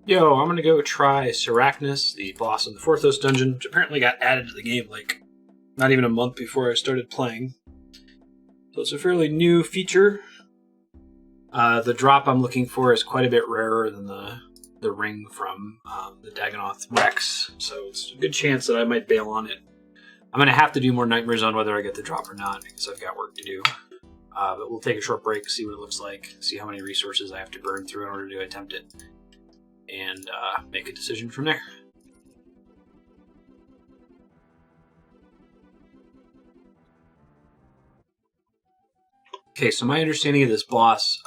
Yo, I'm gonna go try Sarachnis, the boss in the Forthos dungeon, which apparently got added to the game like not even a month before I started playing. So it's a fairly new feature. The drop I'm looking for is quite a bit rarer than the ring from the Dagonoth Rex, so it's a good chance that I might bail on it. I'm gonna have to do more nightmares on whether I get the drop or not because I've got work to do. But we'll take a short break, see what it looks like, see how many resources I have to burn through in order to attempt it, and make a decision from there. Okay, so my understanding of this boss,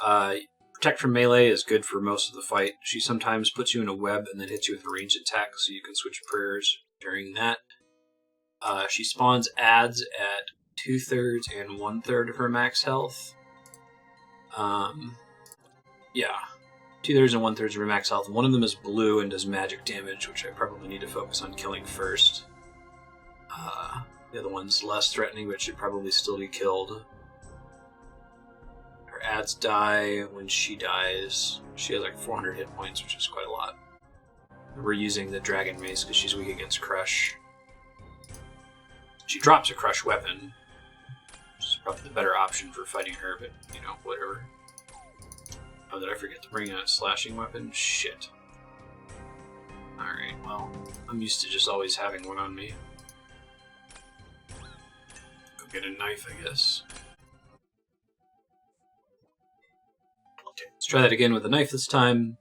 Protect from Melee is good for most of the fight. She sometimes puts you in a web and then hits you with a ranged attack, so you can switch prayers during that. She spawns adds at 2/3 and 1/3 of her max health. Yeah. 2/3 and 1/3 of her max health. One of them is blue and does magic damage, which I probably need to focus on killing first. The other one's less threatening, but should probably still be killed. Her ads die when she dies. She has like 400 hit points, which is quite a lot. We're using the Dragon Mace because she's weak against Crush. She drops a Crush weapon, which is probably the better option for fighting her, but, you know, whatever. Oh, did I forget to bring a slashing weapon? Shit. Alright, well, I'm used to just always having one on me. Go get a knife, I guess. Okay, let's try that again with a knife this time.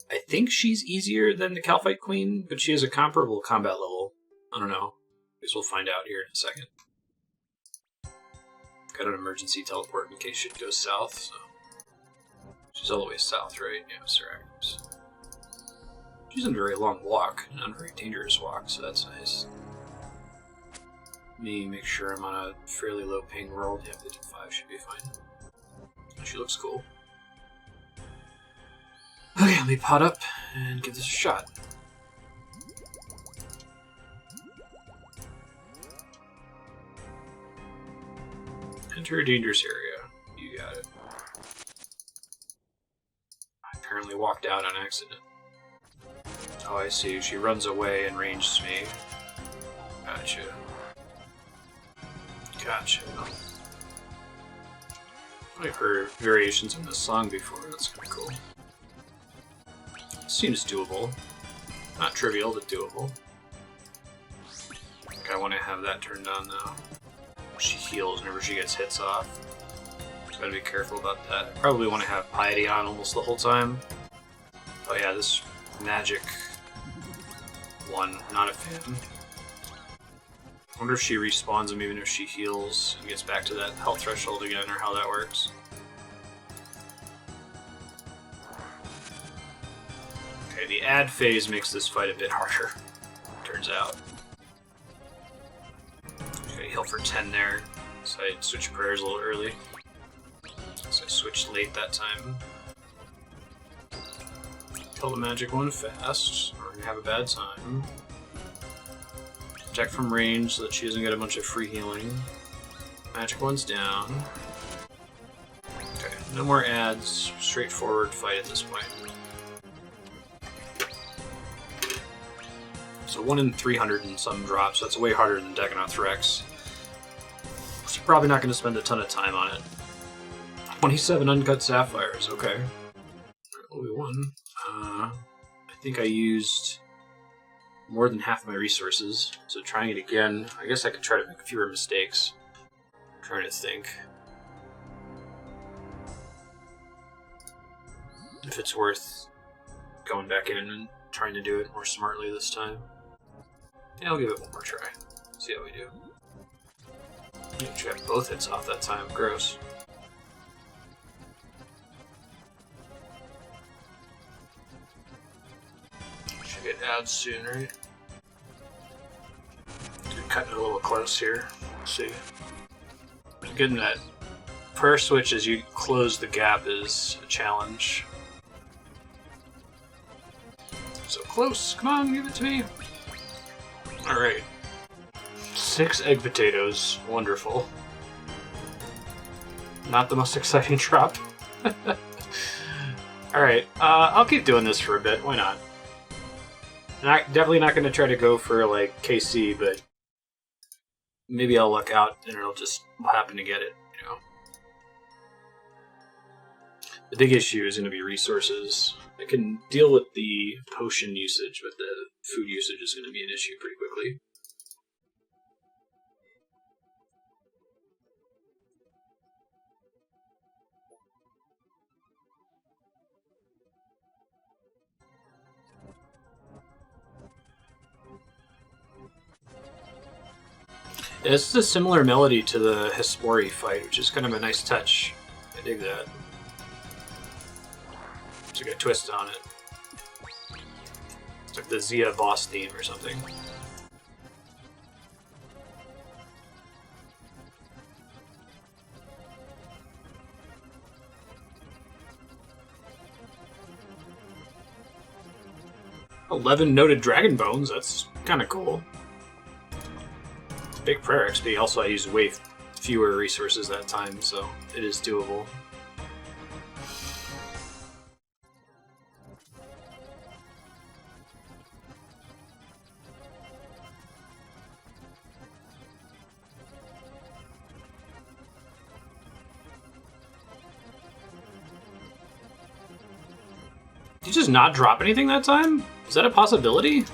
I think she's easier than the Calphite Queen, but she has a comparable combat level. I don't know. I guess we'll find out here in a second. Got an emergency teleport in case shit goes south, so... She's all the way south, right? Yeah, Sarachnis. She's on a very long walk, not a very dangerous walk, so that's nice. Let me make sure I'm on a fairly low ping world. Yeah, 55 should be fine. She looks cool. Okay, let me pot up and give this a shot. Enter a dangerous area. You got it. I apparently walked out on accident. Oh, I see. She runs away and ranges me. Gotcha. Gotcha. I've heard variations on this song before. That's kind of cool. Seems doable. Not trivial, but doable. I think I want to have that turned on though. She heals whenever she gets hits off. Gotta be careful about that. I probably want to have Piety on almost the whole time. Oh yeah, this magic one, not a fan. I wonder if she respawns him even if she heals and gets back to that health threshold again, or how that works. Okay, the ad phase makes this fight a bit harder, turns out. Okay, heal for 10 there, so I switched prayers a little early. So I switched late that time. Kill the magic one fast, or we're gonna have a bad time. Protect from range so that she doesn't get a bunch of free healing. Magic one's down. Okay, no more ads. Straightforward fight at this point. So 1 in 300 and some drops. That's way harder than Dagonoth Rex. So probably not going to spend a ton of time on it. 27 uncut sapphires. Okay. Only one. I think I used more than half of my resources, so trying it again, I guess I could try to make fewer mistakes. I'm trying to think if it's worth going back in and trying to do it more smartly this time. Yeah, I'll give it one more try. See how we do. She got both hits off that time. Gross. Get ads soon, right? Cutting it a little close here. Let's see. Getting that prayer switch as you close the gap is a challenge. So close. Come on, give it to me. Alright. 6 egg potatoes. Wonderful. Not the most exciting drop. Alright, I'll keep doing this for a bit. Why not? Definitely not going to try to go for, like, KC, but maybe I'll luck out and it'll just happen to get it, you know? The big issue is going to be resources. I can deal with the potion usage, but the food usage is going to be an issue pretty quickly. This is a similar melody to the Hespori fight, which is kind of a nice touch. I dig that. It's like a twist on it. It's like the Zia boss theme or something. "11 noted dragon bones, that's kind of cool. Big prayer XP. Also, I used way fewer resources that time, so it is doable. Did you just not drop anything that time? Is that a possibility?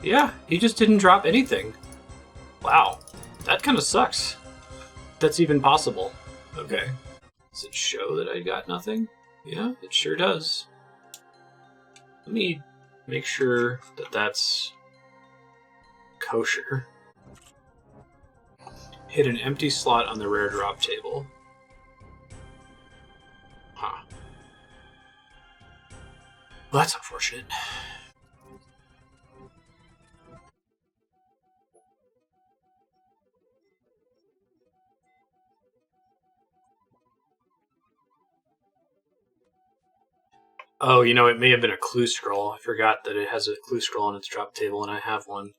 Yeah, he just didn't drop anything. Wow, that kind of sucks. That's even possible. Okay. Does it show that I got nothing? Yeah, it sure does. Let me make sure that that's kosher. Hit an empty slot on the rare drop table. Huh. Well, that's unfortunate. Oh, you know, it may have been a clue scroll. I forgot that it has a clue scroll on its drop table, and I have one.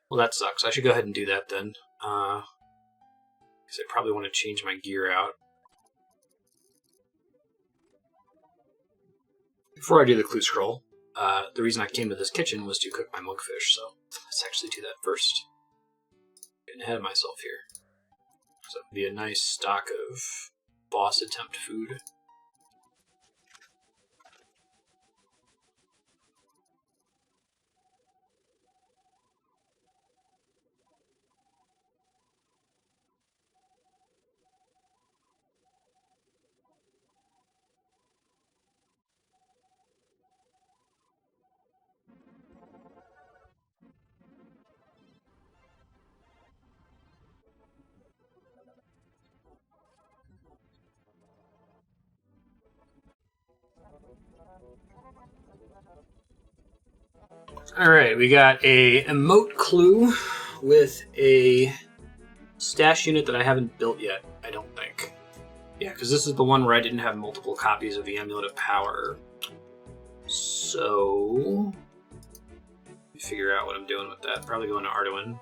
Well, that sucks. I should go ahead and do that then. Because I probably want to change my gear out. Before I do the clue scroll, the reason I came to this kitchen was to cook my monkfish, so let's actually do that first. Getting ahead of myself here. So it'd be a nice stock of boss attempt food. Alright, we got a emote clue with a stash unit that I haven't built yet, I don't think. Yeah, because this is the one where I didn't have multiple copies of the Amulet of Power. So, let me figure out what I'm doing with that. Probably going to Arduin.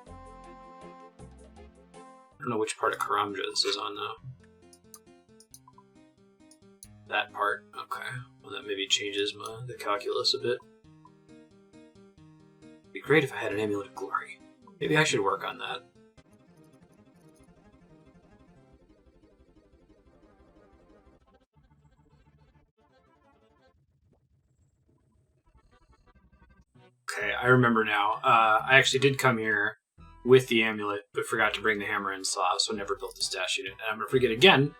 I don't know which part of Karamja this is on, though. That part, okay. Well, that maybe changes the calculus a bit. It'd be great if I had an Amulet of Glory. Maybe I should work on that. Okay, I remember now. I actually did come here with the amulet, but forgot to bring the hammer and saw, so never built the stash unit. And I'm going to forget again,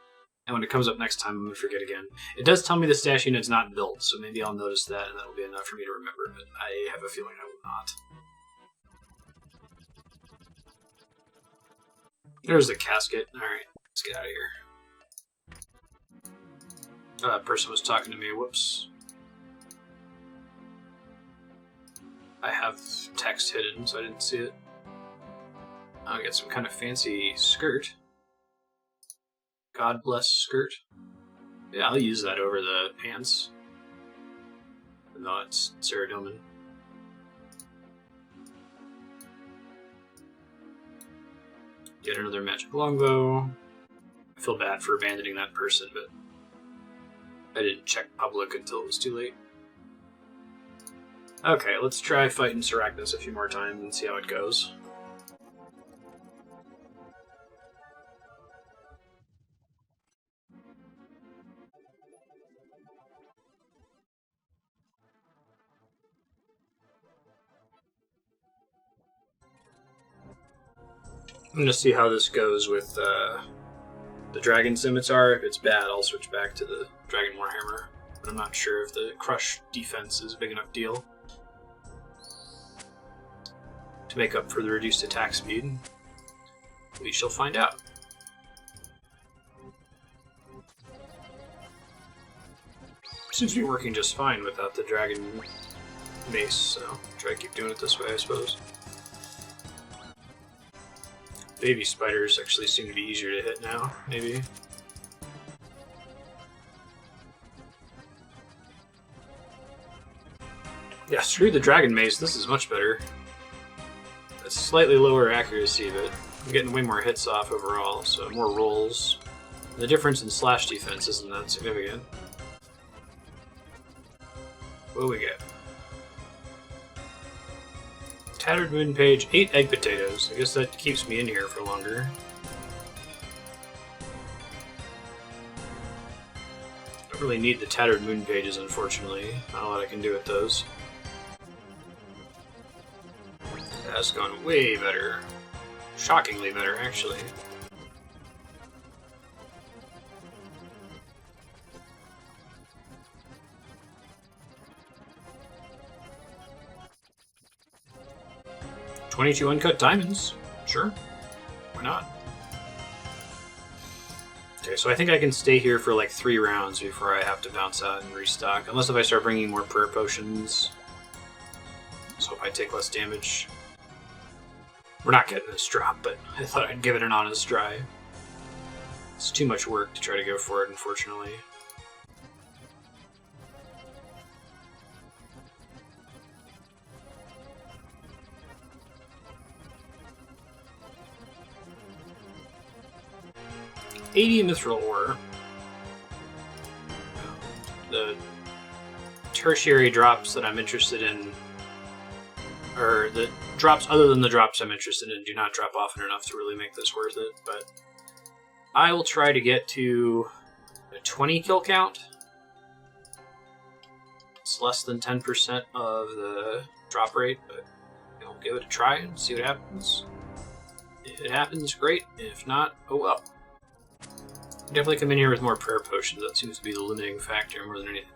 and when it comes up next time, I'm going to forget again. It does tell me the stash unit's not built, so maybe I'll notice that, and that'll be enough for me to remember, but I have a feeling I will not. There's the casket. Alright, let's get out of here. That person was talking to me. Whoops. I have text hidden, so I didn't see it. I got some kind of fancy skirt. God bless skirt. Yeah, I'll use that over the pants. No, it's Saradomin. Get another magic longbow. I feel bad for abandoning that person, but I didn't check public until it was too late. Okay, let's try fighting Sarachnis a few more times and see how it goes. I'm going to see how this goes with the Dragon Scimitar. If it's bad, I'll switch back to the Dragon Warhammer. But I'm not sure if the Crush defense is a big enough deal to make up for the reduced attack speed. We shall find out. Seems to be working just fine without the Dragon Mace, so try to keep doing it this way, I suppose. Baby spiders actually seem to be easier to hit now, maybe. Yeah, screw the Dragon Mace, this is much better. It's slightly lower accuracy, but I'm getting way more hits off overall, so more rolls. The difference in slash defense isn't that significant. What do we get? Tattered Moon Page, 8 egg potatoes. I guess that keeps me in here for longer. Don't really need the Tattered Moon Pages, unfortunately. Not a lot I can do with those. That's gone way better. Shockingly better, actually. $22 uncut diamonds. Sure. Why not? Okay, so I think I can stay here for like 3 rounds before I have to bounce out and restock. Unless if I start bringing more prayer potions. So if I take less damage. We're not getting this drop, but I thought I'd give it an honest try. It's too much work to try to go for it, unfortunately. $80 mithril ore. The tertiary drops that I'm interested in, or the drops other than the drops I'm interested in, do not drop often enough to really make this worth it, but I will try to get to a 20 kill count. It's less than 10% of the drop rate, but I'll give it a try and see what happens. If it happens, great. If not, oh well. Definitely come in here with more prayer potions. That seems to be the limiting factor more than anything.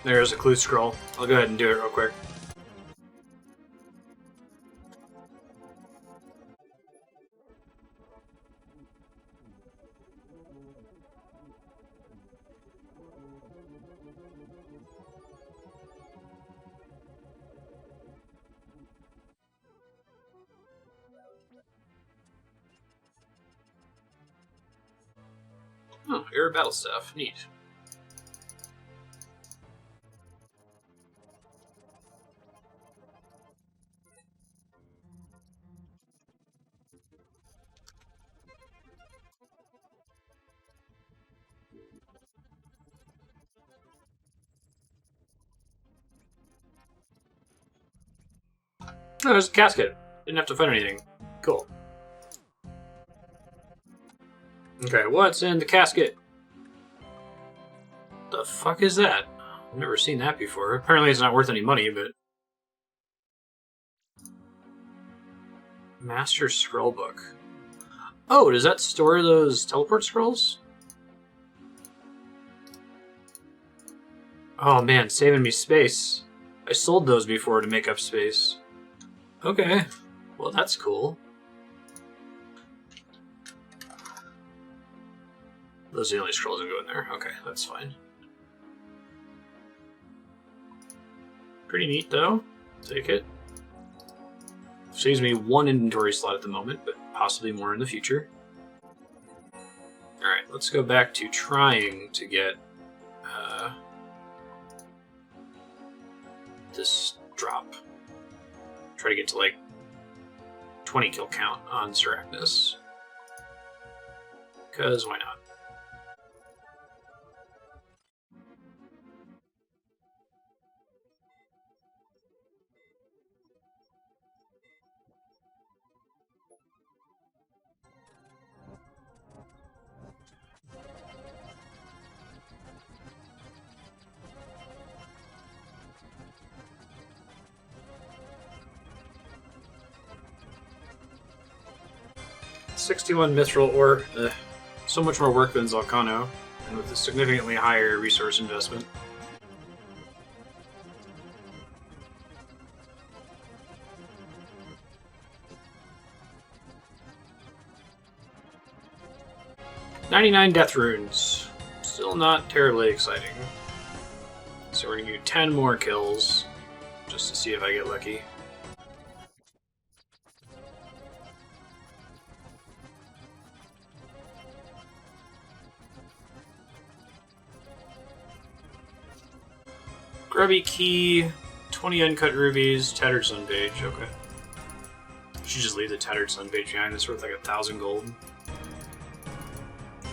There's a clue scroll. I'll go ahead and do it real quick. Oh, air battle stuff. Neat. Oh, there's a casket. Didn't have to find anything. Cool. Okay, what's in the casket? The fuck is that? I've never seen that before. Apparently it's not worth any money, but... Master Scroll Book. Oh, does that store those teleport scrolls? Oh man, saving me space. I sold those before to make up space. Okay, well that's cool. Those are the only scrolls that go in there. Okay, that's fine. Pretty neat though. Take it. Saves me 1 inventory slot at the moment, but possibly more in the future. Alright, let's go back to trying to get this drop. Try to get to like 20 kill count on Sarachnis. Because why not? $61 mithril ore. So much more work than Zalcano, and with a significantly higher resource investment. $99 death runes. Still not terribly exciting. So we're gonna do 10 more kills, just to see if I get lucky. Grubby key, 20 uncut rubies, tattered sun page. Okay. Should just leave the tattered sun page behind. It's worth like 1,000 gold.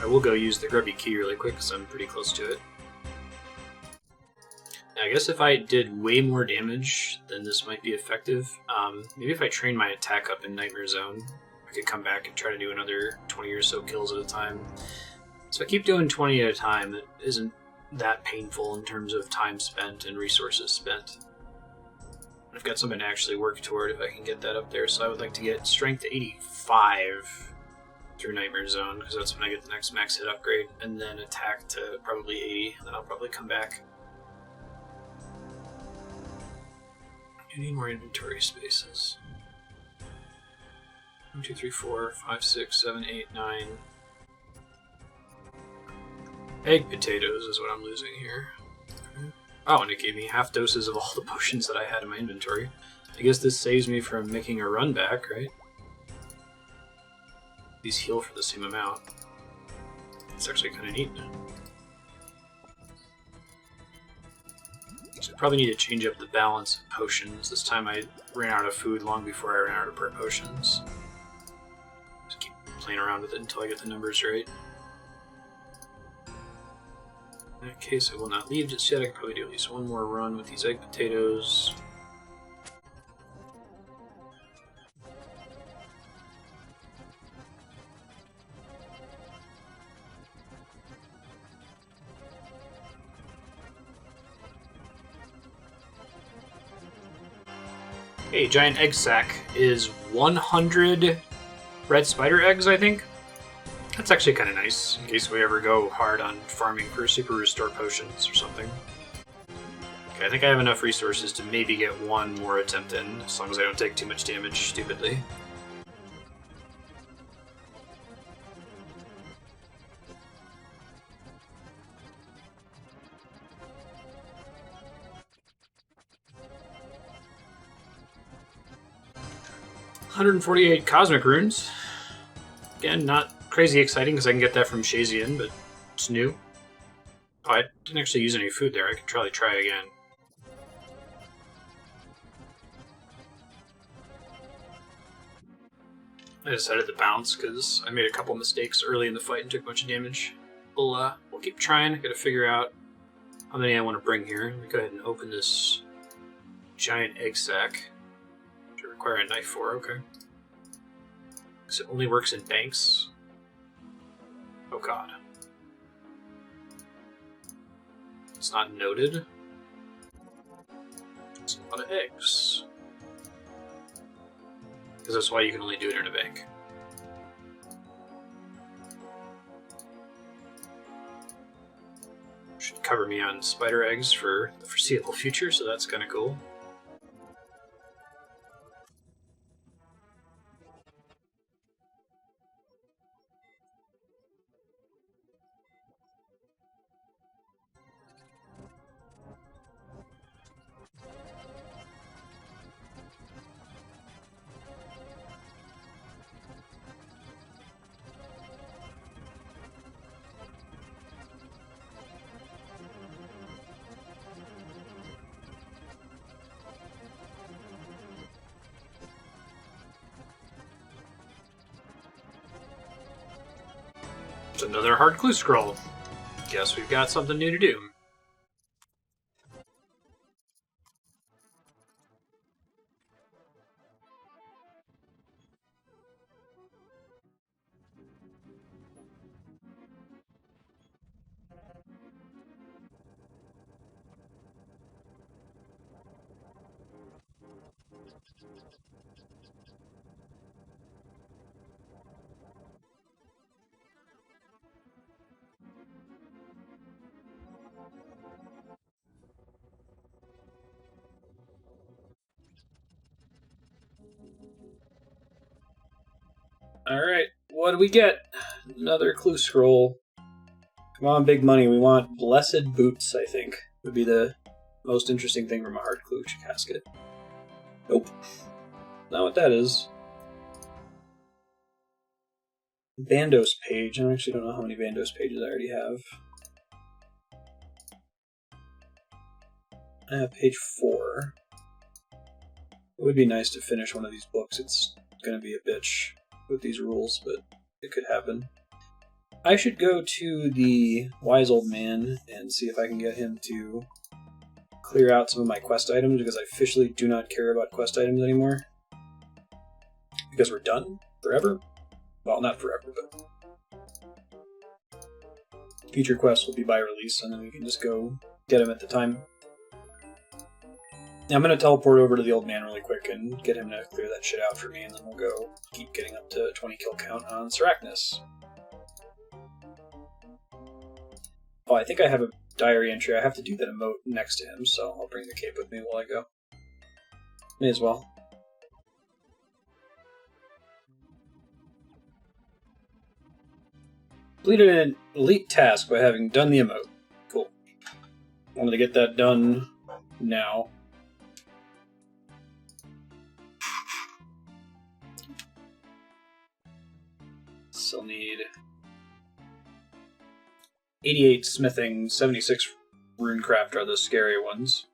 I will go use the grubby key really quick because I'm pretty close to it. Now, I guess if I did way more damage, then this might be effective. Maybe if I train my attack up in Nightmare Zone, I could come back and try to do another 20 or so kills at a time. So I keep doing 20 at a time. It isn't that painful in terms of time spent and resources spent. I've got something to actually work toward if I can get that up there, so I would like to get strength 85 through Nightmare Zone, because that's when I get the next max hit upgrade, and then attack to probably 80, and then I'll probably come back. I need more inventory spaces. 1, 2, 3, 4, 5, 6, 7, 8, 9. Egg potatoes is what I'm losing here. Oh, and it gave me half doses of all the potions that I had in my inventory. I guess this saves me from making a run back, right? These heal for the same amount. It's actually kind of neat. So I probably need to change up the balance of potions. This time I ran out of food long before I ran out of potions. Just keep playing around with it until I get the numbers right. In that case, I will not leave just yet. I can probably do at least one more run with these egg potatoes. Hey, giant egg sack is 100 red spider eggs, I think. That's actually kind of nice, in case we ever go hard on farming for super restore potions or something. Okay, I think I have enough resources to maybe get one more attempt in, as long as I don't take too much damage stupidly. $148 cosmic runes. Again, not crazy exciting because I can get that from Shazian, but it's new. Oh, I didn't actually use any food there. I could probably try again. I decided to bounce because I made a couple mistakes early in the fight and took a bunch of damage. We'll keep trying. I gotta figure out how many I want to bring here. Let me go ahead and open this giant egg sack. Which I require a knife for, okay. Because it only works in banks. Oh god. It's not noted. It's a lot of eggs. Because that's why you can only do it in a bank. Should cover me on spider eggs for the foreseeable future, so that's kind of cool. It's another hard clue scroll. Guess we've got something new to do. Alright, what do we get? Another clue scroll. Come on, big money. We want Blessed Boots, I think, would be the most interesting thing from a hard clue casket. Nope. Not what that is. Bandos page. I actually don't know how many Bandos pages I already have. I have page 4. It would be nice to finish one of these books. It's going to be a bitch with these rules, but it could happen. I should go to the wise old man and see if I can get him to clear out some of my quest items, because I officially do not care about quest items anymore. Because we're done forever. Well, not forever, but future quests will be by release, and then we can just go get them at the time. Now, I'm going to teleport over to the old man really quick and get him to clear that shit out for me, and then we'll go keep getting up to 20 kill count on Sarachnis. Oh, I think I have a diary entry. I have to do that emote next to him, so I'll bring the cape with me while I go. May as well. Completed an elite task by having done the emote. Cool. Wanted to get that done now. Still need 88 smithing, 76 runecraft are the scary ones.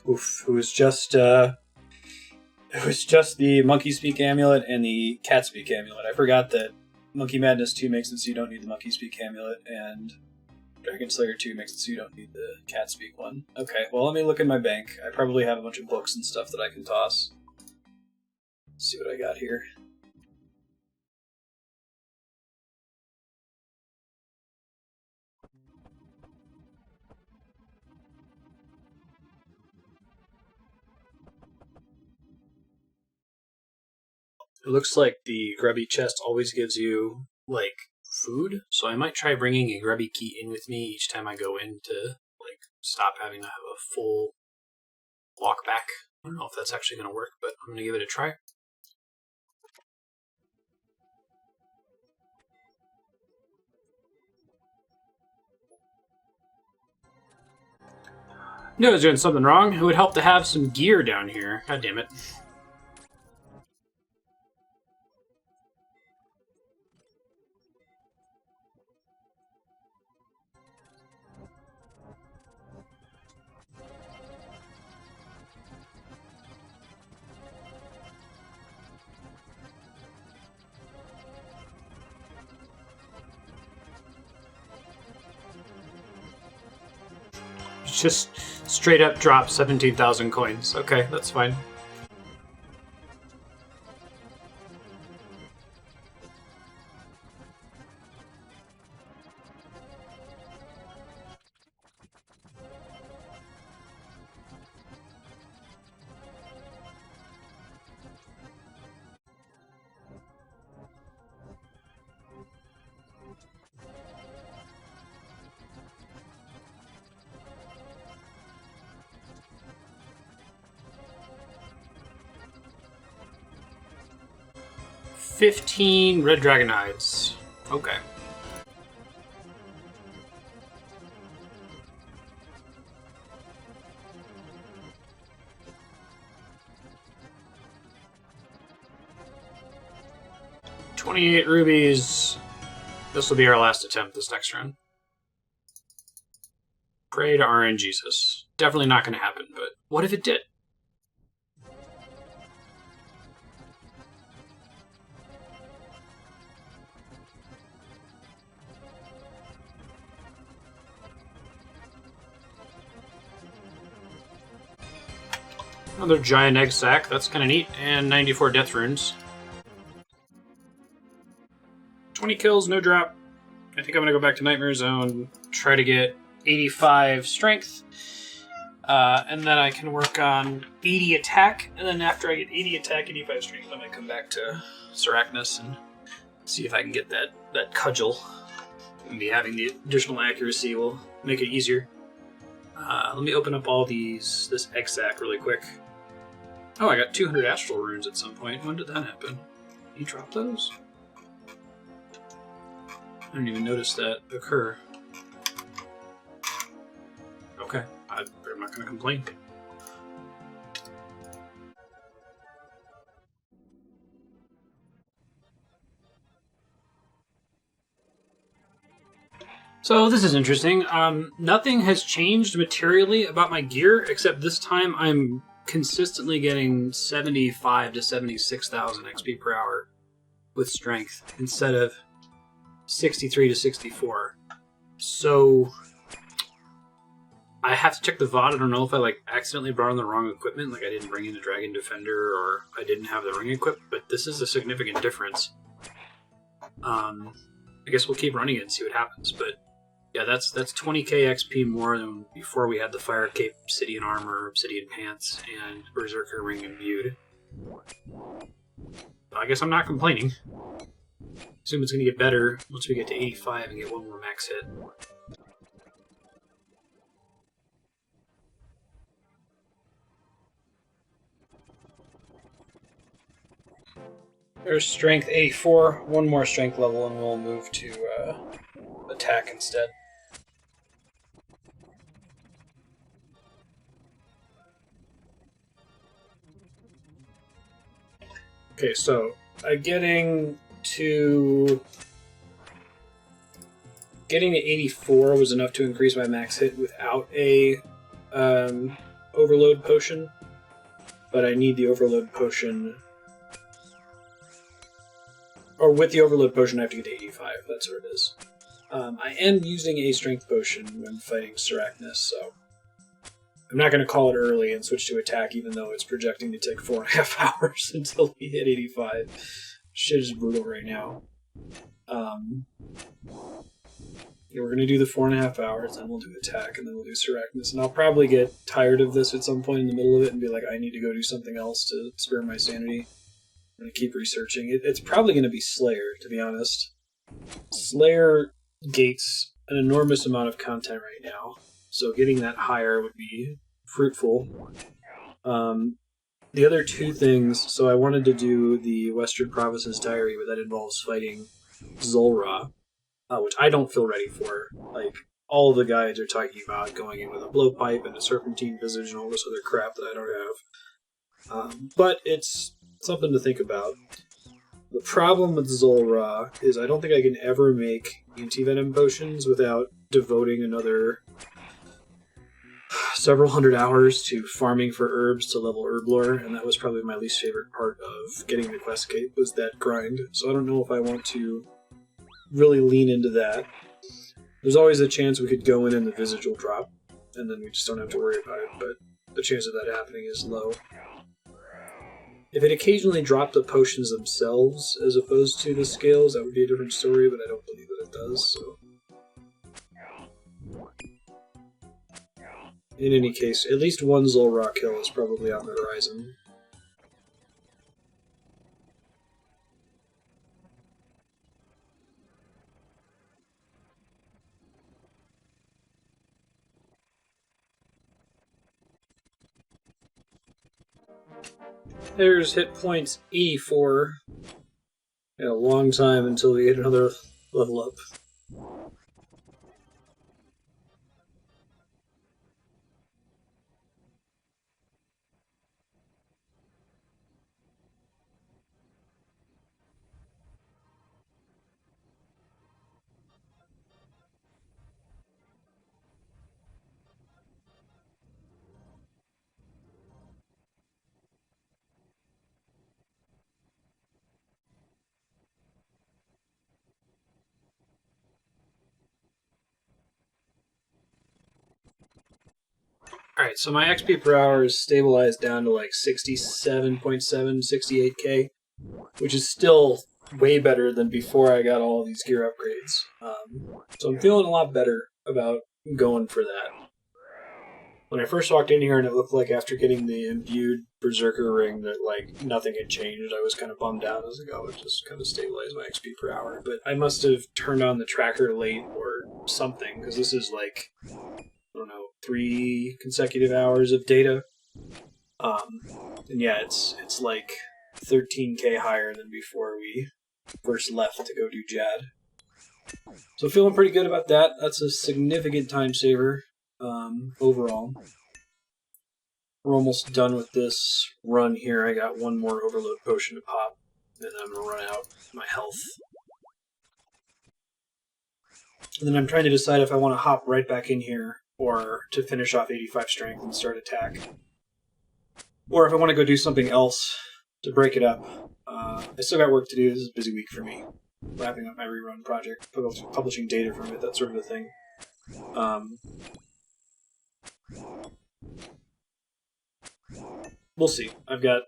Oof, it was just the Monkey Speak amulet and the Cat Speak amulet. I forgot that Monkey Madness 2 makes it so you don't need the Monkey Speak amulet, and Dragon Slayer 2 makes it so you don't need the Cat Speak one. Okay, well, let me look in my bank. I probably have a bunch of books and stuff that I can toss. Let's see what I got here. It looks like the grubby chest always gives you, like, food, so I might try bringing a grubby key in with me each time I go in to, like, stop having to have a full walk back. I don't know if that's actually going to work, but I'm going to give it a try. Knew I was doing something wrong. It would help to have some gear down here. God damn it. Just straight up drop 17,000 coins. Okay, that's fine. $15 red dragon hides. Okay. $28 rubies. This will be our last attempt this next run. Pray to RNGesus. Definitely not going to happen, but what if it did? Another giant egg sack, that's kind of neat, and 94 death runes. 20 kills, no drop. I think I'm going to go back to Nightmare Zone, try to get 85 strength, and then I can work on 80 attack, and then after I get 80 attack, 85 strength, I might come back to Sarachnis and see if I can get that cudgel. Maybe having the additional accuracy will make it easier. Let me open up all this egg sack really quick. Oh, I got 200 astral runes at some point. When did that happen? You drop those? I didn't even notice that occur. Okay, I'm not going to complain. So this is interesting. Nothing has changed materially about my gear, except this time I'm consistently getting 75 to 76,000 XP per hour with strength instead of 63 to 64. So I have to check the VOD. I don't know if I accidentally brought in the wrong equipment, like I didn't bring in the Dragon Defender or I didn't have the ring equipped, but this is a significant difference. I guess we'll keep running it and see what happens, but yeah, that's 20k XP more than before we had the Fire Cape, Obsidian Armor, Obsidian Pants, and Berserker Ring imbued. I guess I'm not complaining. Assume it's going to get better once we get to 85 and get one more max hit. There's strength 84, one more strength level, and we'll move to attack instead. Okay, so getting to 84 was enough to increase my max hit without a overload potion, but I need the overload potion. Or with the overload potion, I have to get to 85. That's what it is. I am using a strength potion when fighting Sarachnis, so I'm not going to call it early and switch to attack, even though it's projecting to take 4.5 hours until we hit 85. Shit is brutal right now. Yeah, we're going to do the 4.5 hours, then we'll do attack, and then we'll do Sarachnis. And I'll probably get tired of this at some point in the middle of it and be like, I need to go do something else to spare my sanity. I'm going to keep researching. It's probably going to be Slayer, to be honest. Slayer gates an enormous amount of content right now, so getting that higher would be fruitful. The other two things, so I wanted to do the Western Province's Diary, but that involves fighting Zul'Ra, which I don't feel ready for. Like, all the guides are talking about going in with a blowpipe and a serpentine visage and all this other crap that I don't have. But it's something to think about. The problem with Zul'Ra is I don't think I can ever make anti-venom potions without devoting another several hundred hours to farming for herbs to level herb lore, and that was probably my least favorite part of getting the quest cape, was that grind. So I don't know if I want to really lean into that. There's always a chance we could go in and the visage will drop, and then we just don't have to worry about it, but the chance of that happening is low. If it occasionally dropped the potions themselves as opposed to the scales, that would be a different story, but I don't believe that it does, so. In any case, at least one Zul'Ra kill is probably on the horizon. There's hit points 84. In a long time until we get another level up. Alright, so my XP per hour is stabilized down to like 67.7, 68k, which is still way better than before I got all of these gear upgrades. So I'm feeling a lot better about going for that. When I first walked in here and it looked like after getting the imbued Berserker ring that like nothing had changed, I was kind of bummed out. I was like, oh, it just kind of stabilized my XP per hour. But I must have turned on the tracker late or something, because this is like, I don't know, 3 consecutive hours of data. And yeah, it's like 13k higher than before we first left to go do Jad. So feeling pretty good about that. That's a significant time saver overall. We're almost done with this run here. I got one more overload potion to pop, and then I'm going to run out my health. And then I'm trying to decide if I want to hop right back in here or to finish off 85 strength and start attack. Or if I want to go do something else to break it up. I still got work to do. This is a busy week for me. Wrapping up my rerun project, publishing data from it, that sort of a thing. We'll see. I've got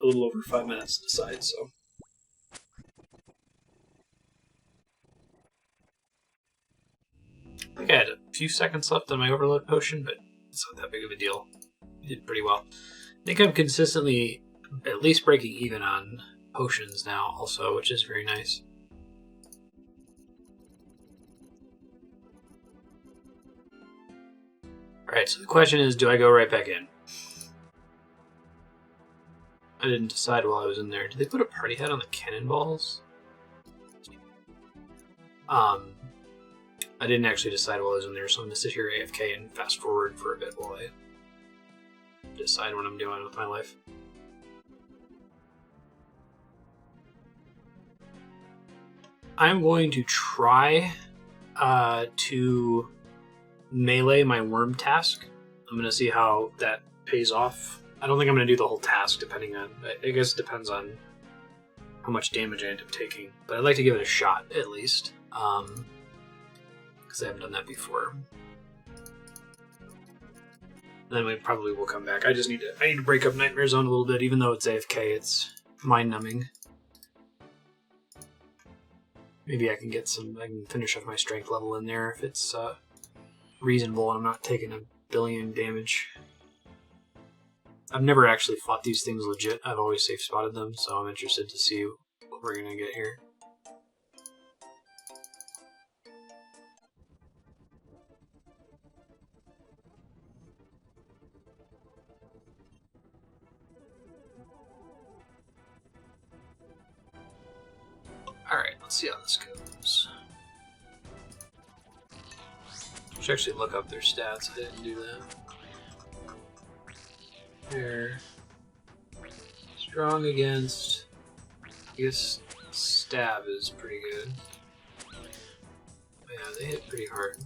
a little over 5 minutes to decide, so. I think I had a few seconds left on my overload potion, but it's not that big of a deal. I did pretty well. I think I'm consistently at least breaking even on potions now also, which is very nice. Alright, so the question is, do I go right back in? I didn't decide while I was in there. Did they put a party hat on the cannonballs? I didn't actually decide while I was in there, so I'm going to sit here AFK and fast forward for a bit while I decide what I'm doing with my life. I'm going to try to melee my worm task. I'm going to see how that pays off. I don't think I'm going to do the whole task, depending on... I guess it depends on how much damage I end up taking. But I'd like to give it a shot, at least. Because I haven't done that before. Then we probably will come back. I need to break up Nightmare Zone a little bit, even though it's AFK, it's mind-numbing. Maybe I can finish off my strength level in there if it's reasonable and I'm not taking a billion damage. I've never actually fought these things legit. I've always safe spotted them, so I'm interested to see what we're gonna get here. Alright, let's see how this goes. I should actually look up their stats. I didn't do that. They're strong against... I guess stab is pretty good. Yeah, they hit pretty hard.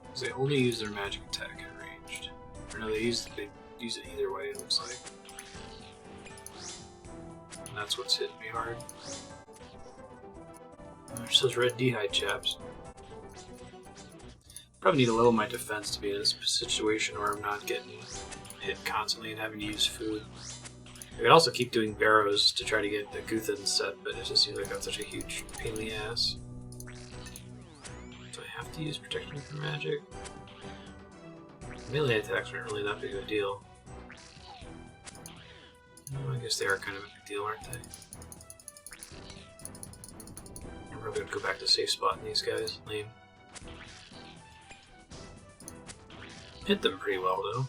Because they only use their magic attack at ranged. Or no, they use it either way, it looks like. And that's what's hitting me hard. There's those red dehyde chaps. Probably need to level my defense to be in a situation where I'm not getting hit constantly and having to use food. I could also keep doing barrows to try to get the Guthan set, but it just seems like that's such a huge pain in the ass. Do I have to use protection from magic? Melee attacks aren't really that big of a deal. Well, I guess they are kind of a big deal, aren't they? I'm probably going to go back to safe spot in these guys. Lame. Hit them pretty well, though.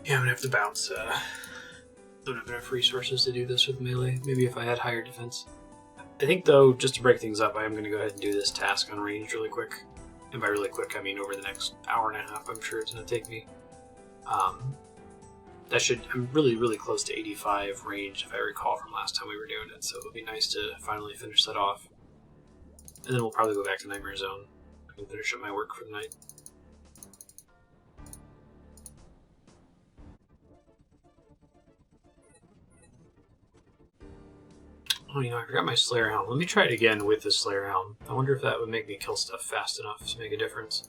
Yeah, I'm gonna have to bounce. Don't have enough resources to do this with melee. Maybe if I had higher defense. I think, though, just to break things up, I am going to go ahead and do this task on range really quick. And by really quick, I mean over the next hour and a half, I'm sure it's going to take me. I'm really, really close to 85 range if I recall from last time we were doing it, so it would be nice to finally finish that off. And then we'll probably go back to Nightmare Zone and finish up my work for the night. Oh, I forgot my Slayer Helm. Let me try it again with the Slayer Helm. I wonder if that would make me kill stuff fast enough to make a difference.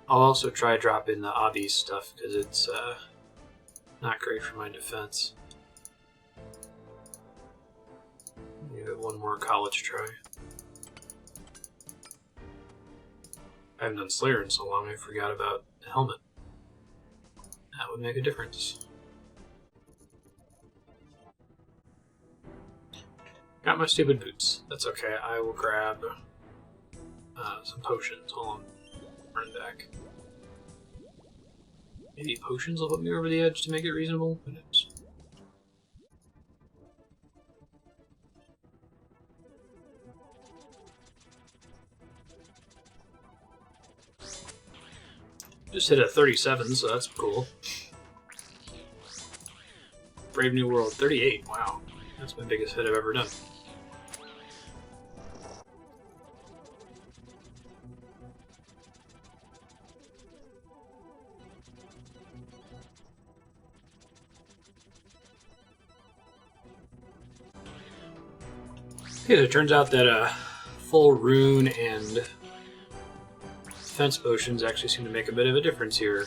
I'll also try dropping the obby stuff, because it's not great for my defense. Give it one more college try. I haven't done Slayer in so long, I forgot about the helmet. That would make a difference. Got my stupid boots. That's okay, I will grab some potions. Hold on. Run back. Maybe potions will put me over the edge to make it reasonable? Who knows? Just hit a 37, so that's cool. Brave New World, 38. Wow. That's my biggest hit I've ever done. Okay, it turns out that full rune and defense potions actually seem to make a bit of a difference here.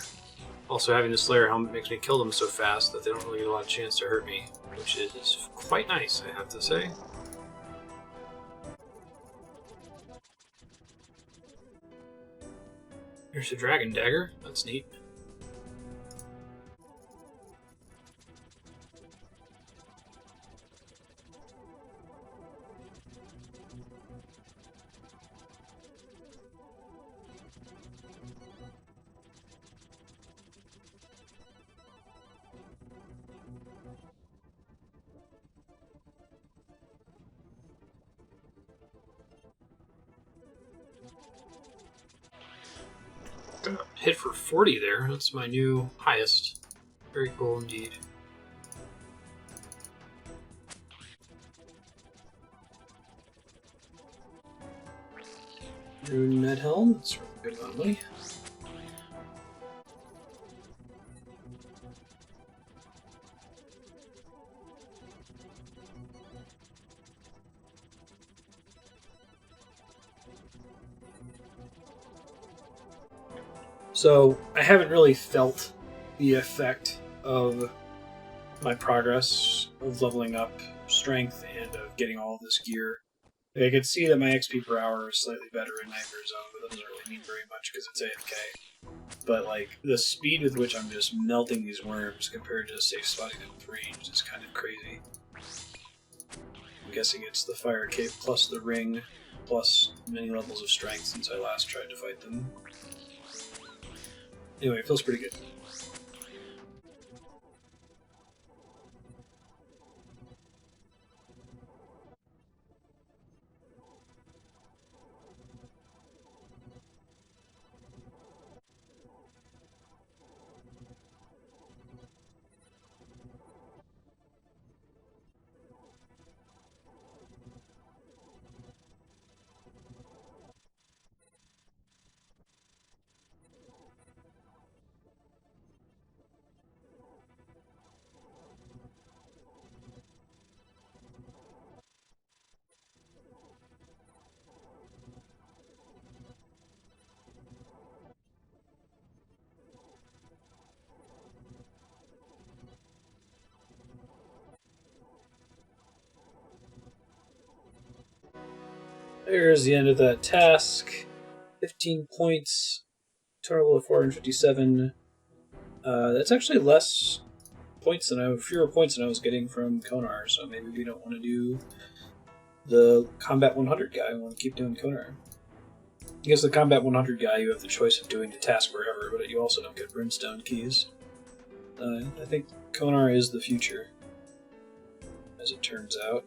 Also, having the Slayer helmet makes me kill them so fast that they don't really get a lot of chance to hurt me, which is quite nice, I have to say. Here's the Dragon Dagger. That's neat. Hit for 40 there. That's my new highest. Very cool indeed. Rune Med Helm. That's a really good amount of money. So, I haven't really felt the effect of my progress of leveling up strength and of getting all of this gear. I could see that my XP per hour is slightly better in Nightmare Zone, but that doesn't really mean very much because it's AFK. But, like, the speed with which I'm just melting these worms compared to, say, spotting them with range is kind of crazy. I'm guessing it's the Fire Cape plus the Ring plus many levels of strength since I last tried to fight them. Anyway, it feels pretty good. There's the end of that task. 15 points, total of 457. That's actually less points than fewer points than I was getting from Konar, so maybe we don't want to do the Combat 100 guy. We want to keep doing Konar. I guess the Combat 100 guy, you have the choice of doing the task wherever, but you also don't get Brimstone keys. I think Konar is the future, as it turns out.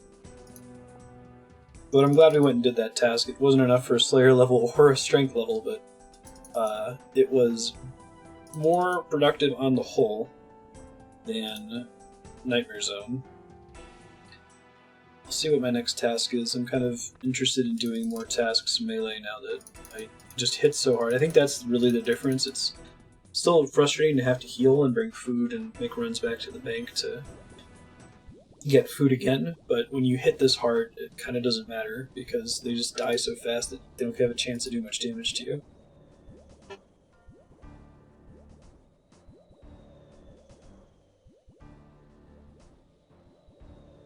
But I'm glad we went and did that task. It wasn't enough for a Slayer level or a Strength level, but it was more productive on the whole. than Nightmare Zone. I'll see what my next task is. I'm kind of interested in doing more tasks melee now that I just hit so hard. I think that's really the difference. It's still frustrating to have to heal and bring food and make runs back to the bank to get food again, but when you hit this hard, it kind of doesn't matter because they just die so fast that they don't have a chance to do much damage to you.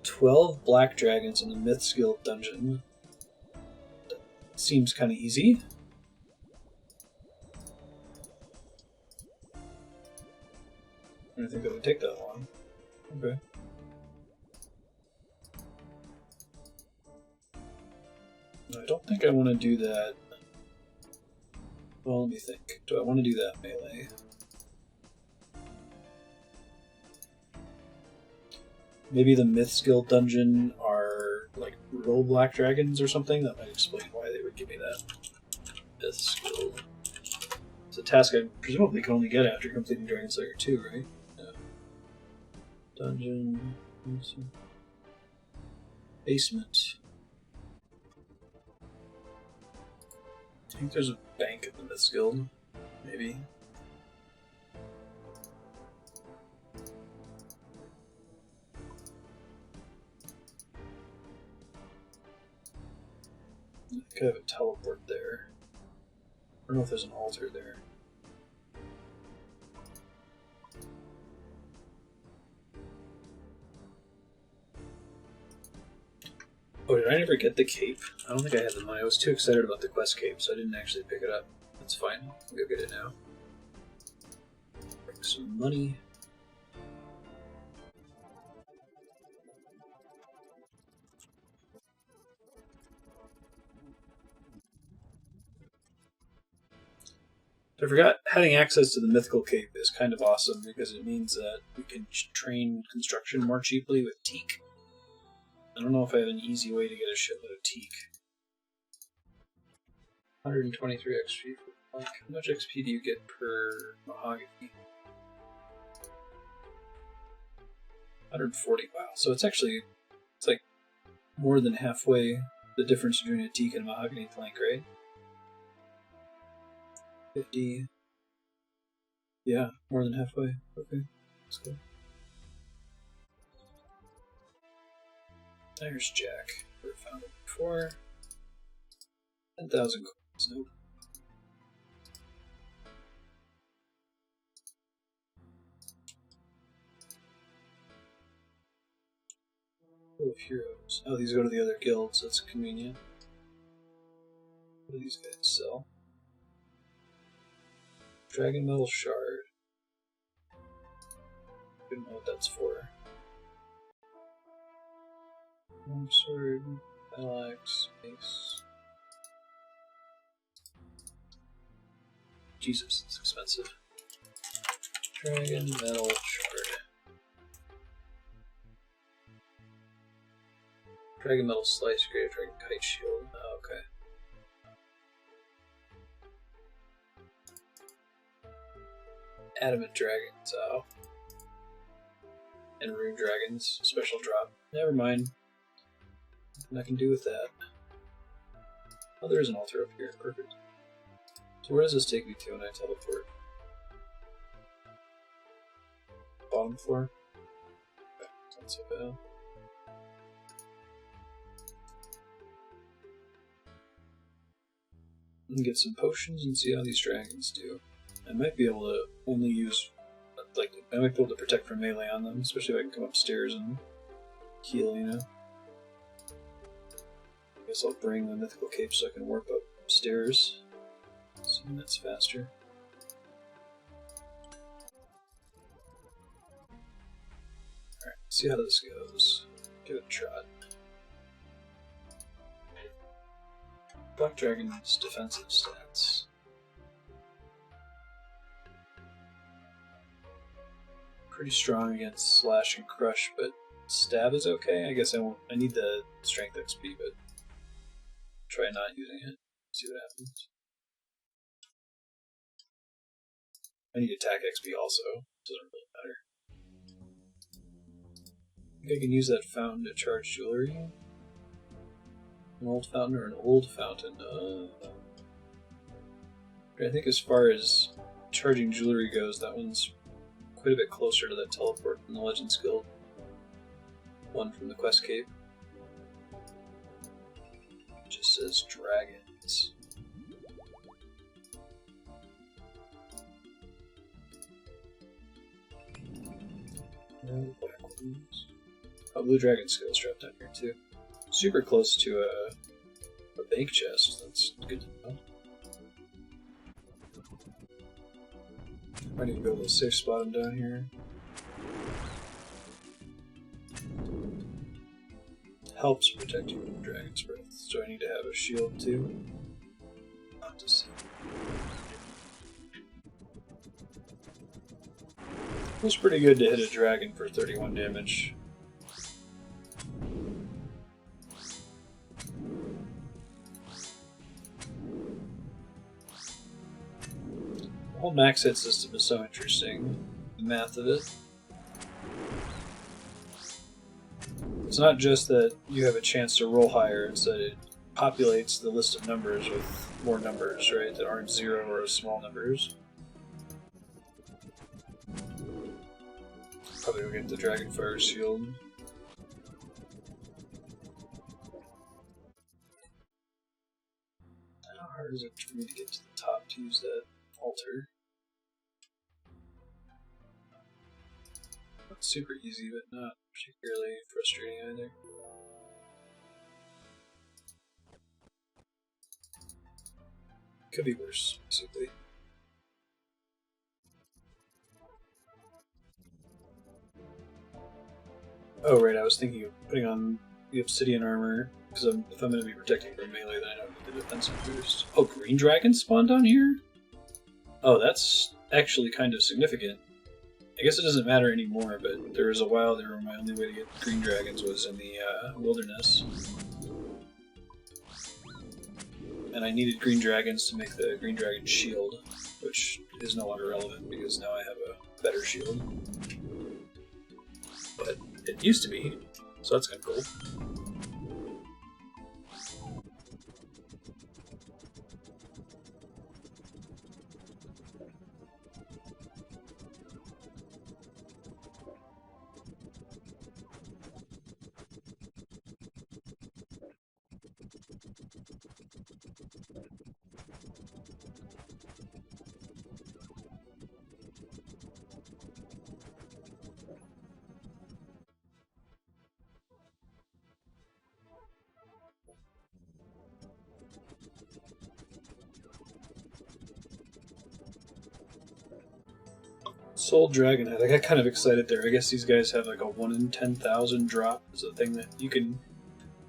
"12 black dragons in the Myths Guild dungeon." That seems kind of easy. I didn't think it would take that long. Okay. No, I don't think I want to do that. Well, let me think. Do I want to do that melee? Maybe the Myths Guild dungeon are like brutal black dragons or something? That might explain why they would give me that. Myths Guild. It's a task I presumably can only get after completing Dragon Slayer 2, right? Yeah. Dungeon. Basement. I think there's a bank at the Myths Guild. Maybe. I could have a teleport there. I don't know if there's an altar there. Oh, did I never get the cape? I don't think I had the money. I was too excited about the quest cape, so I didn't actually pick it up. That's fine. I'll go get it now. Bring some money. I forgot having access to the mythical cape is kind of awesome because it means that we can train construction more cheaply with teak. I don't know if I have an easy way to get a shitload of teak. 123 XP for plank. How much XP do you get per mahogany? 140. Wow. So it's like more than halfway the difference between a teak and a mahogany plank, right? 50. Yeah, more than halfway. Okay, let's go. There's Jack. Never found him before. 10,000 coins. Nope. Full of heroes. Oh, these go to the other guilds. That's convenient. What do these guys sell? Dragon Metal Shard. Don't know what that's for. Long Sword, Battle Axe, Mace. Jesus, it's expensive. Dragon Metal Shard. Dragon Metal Slice, Greater Dragon Kite Shield. Oh, okay. Adamant Dragons, oh. And Rune Dragons, special drop. Never mind. Nothing I can do with that. Oh, there is an altar up here. Perfect. So where does this take me to when I teleport? Bottom floor? Okay, not so bad. And get some potions and see how these dragons do. I might be able to only use, like, I might be able to protect from melee on them, especially if I can come upstairs and heal, you know? I guess I'll bring the mythical cape so I can warp upstairs. Assuming that's faster. Alright, see how this goes. Give it a trot. Black Dragon's defensive stats. Pretty strong against Slash and Crush, but Stab is okay. I guess I need the Strength XP, but try not using it. See what happens. I need Attack XP also. Doesn't really matter. I can use that fountain to charge jewelry. An old fountain or an old fountain? I think as far as charging jewelry goes, that one's quite a bit closer to that teleport from the Legends Guild. One from the Quest Cape. It just says dragons. No black ones. Oh, blue dragon scales dropped down here too. Super close to a bank chest. That's good to know. I need to be able to safe spot him down here. Helps protect you from dragon's breath. So I need to have a shield too. Not to see. Feels pretty good to hit a dragon for 31 damage. The whole max hit system is so interesting. The math of it. It's not just that you have a chance to roll higher, it's that it populates the list of numbers with more numbers, right, that aren't zero or small numbers. Probably will get the Dragonfire Shield. How hard is it for me to get to the top to use that altar? Not super easy, but not particularly frustrating either. Could be worse, basically. Oh right, I was thinking of putting on the obsidian armor, because if I'm going to be protecting from melee, then I don't need the defensive boost. Oh, green dragons spawned down here? Oh, that's actually kind of significant. I guess it doesn't matter anymore, but there was a while there where my only way to get green dragons was in the wilderness. And I needed green dragons to make the green dragon shield, which is no longer relevant because now I have a better shield. But it used to be, so that's kind of cool. Soul Dragonhead. I got kind of excited there. I guess these guys have like a 1 in 10,000 drop. It's a thing that you can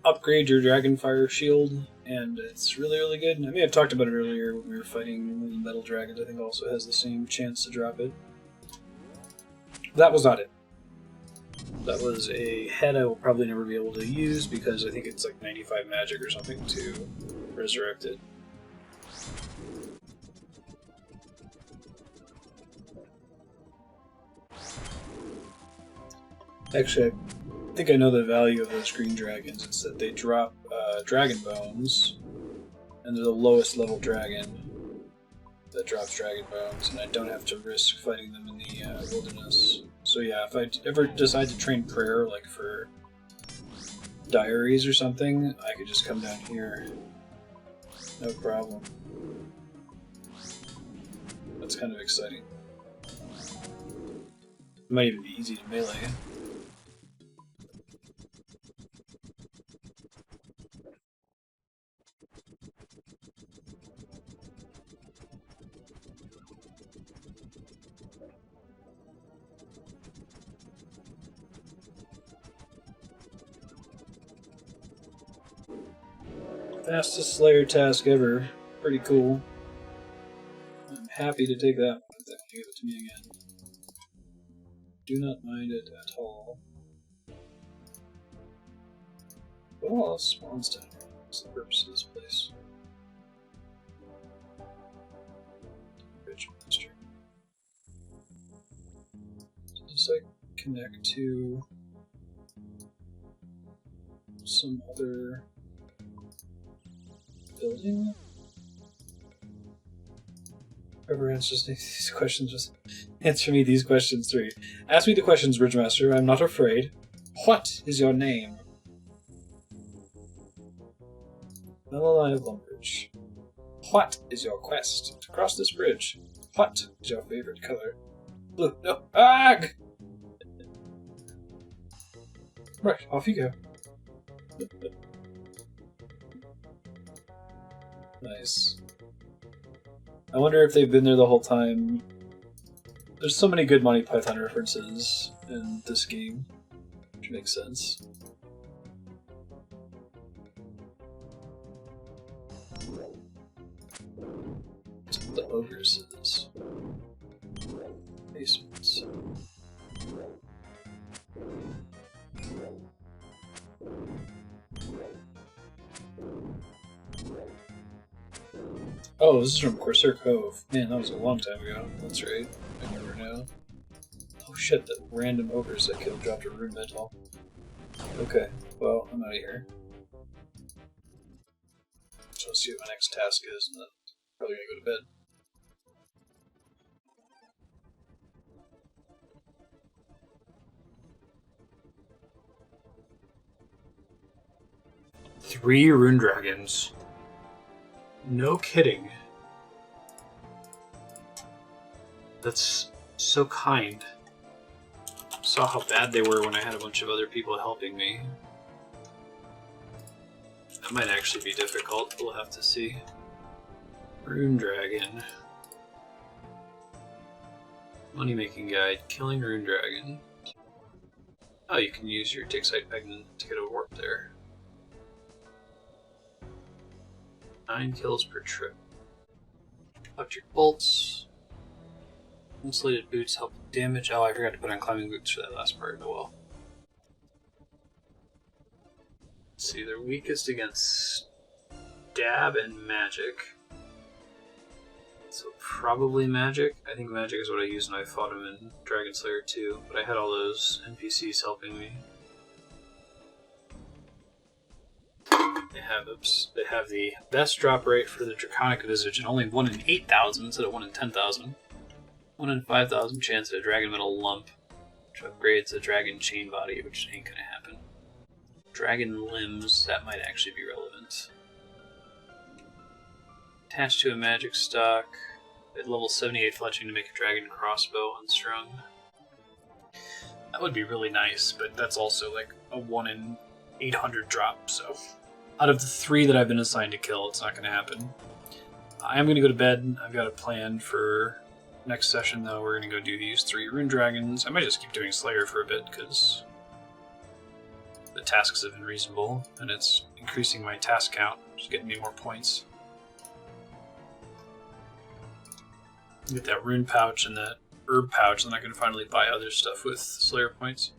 upgrade your Dragonfire shield, and it's really, really good. I may have talked about it earlier when we were fighting the Metal Dragons. I think also has the same chance to drop it. That was not it. That was a head I will probably never be able to use because I think it's like 95 magic or something to resurrect it. Actually, I think I know the value of those green dragons. It's that they drop dragon bones, and they're the lowest level dragon that drops dragon bones, and I don't have to risk fighting them in the wilderness. So yeah, if I ever decide to train prayer, like for diaries or something, I could just come down here. No problem. That's kind of exciting. It might even be easy to melee. Fastest Slayer task ever. Pretty cool. I'm happy to take that one if they give it to me again. Do not mind it at all. What all else spawns down here? What's the purpose of this place? Rich monster. Does this like connect to some other building? Whoever answers these questions, just answer me these questions 3. Ask me the questions, Bridgemaster. I'm not afraid. What is your name? Melanie of Lumbridge. What is your quest to cross this bridge? What is your favorite color? Blue. No. Ag! Right, off you go. Nice. I wonder if they've been there the whole time. There's so many good Monty Python references in this game, which makes sense. What's the ogre says? Basements. Oh, this is from Corsair Cove. Man, that was a long time ago. That's right. I remember now. Oh shit, that random ogres that killed dropped a rune metal. Okay, well, I'm out of here. So I'll see what my next task is, and then probably gonna go to bed. Three rune dragons. No kidding. That's so kind. Saw how bad they were when I had a bunch of other people helping me. That might actually be difficult. We'll have to see. Rune dragon. Money making guide. Killing rune dragon. Oh, you can use your dig site pegman to get a warp there. 9 kills per trip. Electric bolts. Insulated boots help with damage. Oh, I forgot to put on climbing boots for that last part. Oh well. Let's see, they're weakest against stab and magic. So probably magic. I think magic is what I used when I fought him in Dragon Slayer 2, but I had all those NPCs helping me. They have the best drop rate for the Draconic Visage, and only 1 in 8,000 instead of 1 in 10,000. 1 in 5,000 chance at a Dragon Metal Lump, which upgrades a Dragon Chain Body, which ain't gonna happen. Dragon Limbs, that might actually be relevant. Attached to a magic stock. At level 78 fletching to make a Dragon Crossbow unstrung. That would be really nice, but that's also like a 1 in 800 drop, so... Out of the 3 that I've been assigned to kill, it's not going to happen. I am going to go to bed. I've got a plan for next session, though. We're going to go do these 3 rune dragons. I might just keep doing Slayer for a bit, because the tasks have been reasonable, and it's increasing my task count, just getting me more points. Get that rune pouch and that herb pouch, then I can finally buy other stuff with Slayer points.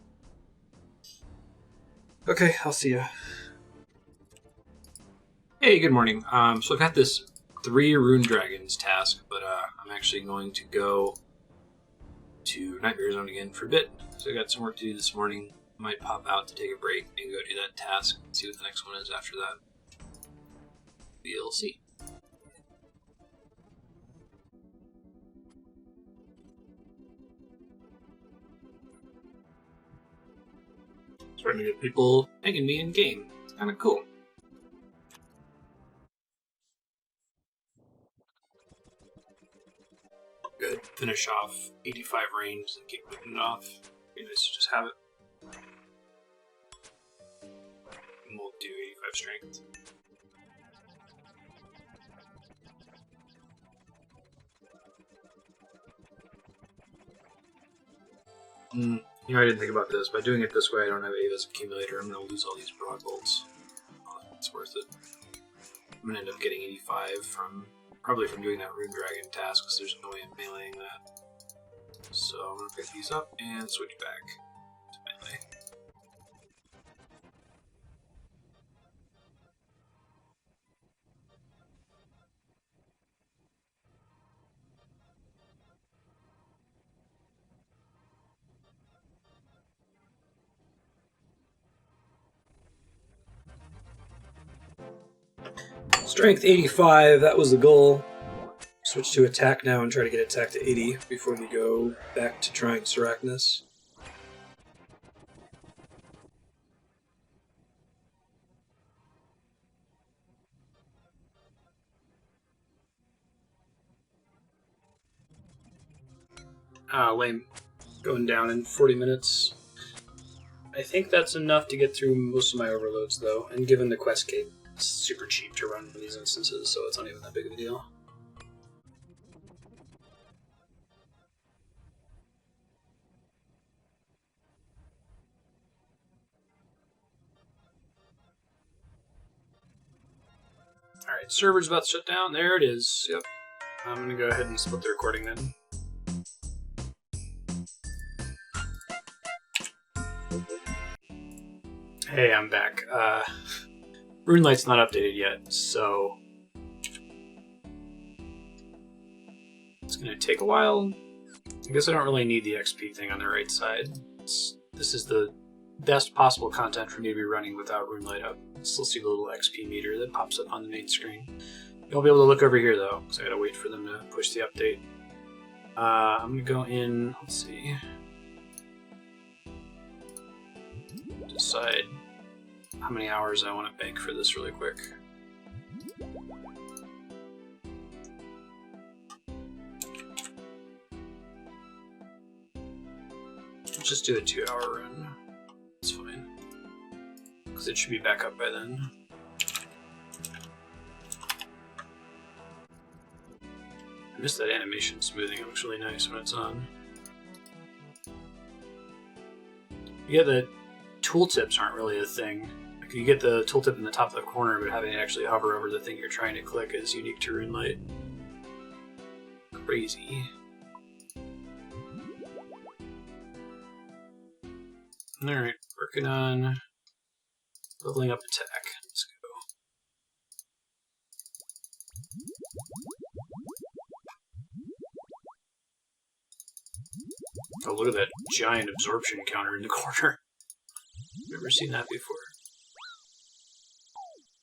Okay, I'll see ya. Hey, good morning. So I've got this 3 rune dragons task, but I'm actually going to go to Nightmare Zone again for a bit. So I got some work to do this morning. Might pop out to take a break and go do that task and see what the next one is after that. We'll see. Starting to get people tagging me in game. It's kind of cool. Good. Finish off 85 range and keep moving it off. Be nice to just have it. And we'll do 85 strength. You know, I didn't think about this. By doing it this way, I don't have Ava's accumulator. I'm going to lose all these broad bolts. Oh, it's worth it. I'm going to end up getting 85 from... Probably from doing that Rune Dragon task, because there's no way of meleeing that. So I'm going to pick these up and switch back to melee. Strength 85, that was the goal. Switch to attack now and try to get attack to 80 before we go back to trying Sarachnis. Ah, lame. Going down in 40 minutes. I think that's enough to get through most of my overloads, though, and given the quest cape, it's super cheap to run in these instances, so it's not even that big of a deal. Alright, server's about to shut down. There it is. Yep. I'm going to go ahead and split the recording then. Hey, I'm back. RuneLight's not updated yet, so it's going to take a while. I guess I don't really need the XP thing on the right side. This is the best possible content for me to be running without RuneLight up. Still see the little XP meter that pops up on the main screen. You'll be able to look over here though, because I gotta wait for them to push the update. I'm gonna go in, let's see. Decide how many hours I want to bank for this really quick. Let's just do a 2-hour run. That's fine. Because it should be back up by then. I miss that animation smoothing. It looks really nice when it's on. Yeah, the tooltips aren't really a thing. Like you get the tooltip in the top of the corner, but having it actually hover over the thing you're trying to click is unique to RuneLight. Crazy. Alright, working on leveling up attack. Let's go. Oh, look at that giant absorption counter in the corner. Never seen that before.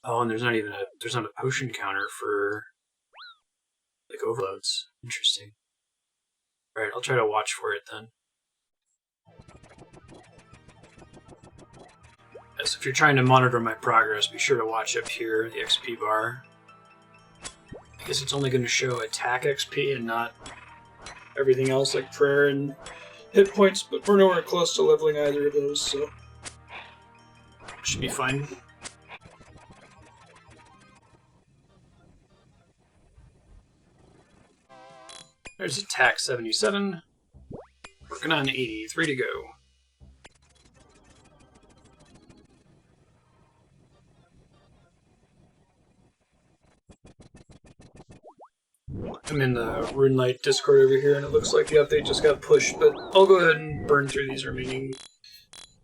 Oh, and there's not a potion counter for like overloads. Interesting. Alright, I'll try to watch for it then. So if you're trying to monitor my progress, be sure to watch up here, the XP bar. I guess it's only going to show attack XP and not everything else like prayer and hit points, but we're nowhere close to leveling either of those, so should be fine. There's attack 77. Working on 80. 3 to go. I'm in the RuneLight Discord over here, and it looks like the update just got pushed, but I'll go ahead and burn through these remaining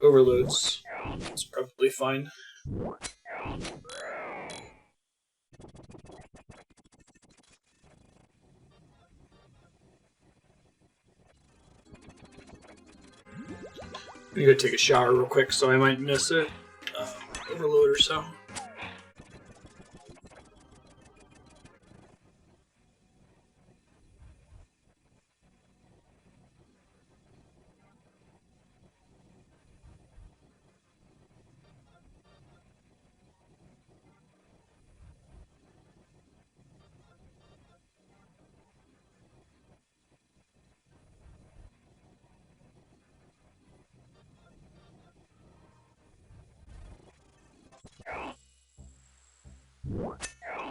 overloads. It's probably fine. I'm gonna go take a shower real quick, so I might miss it. Overload or so.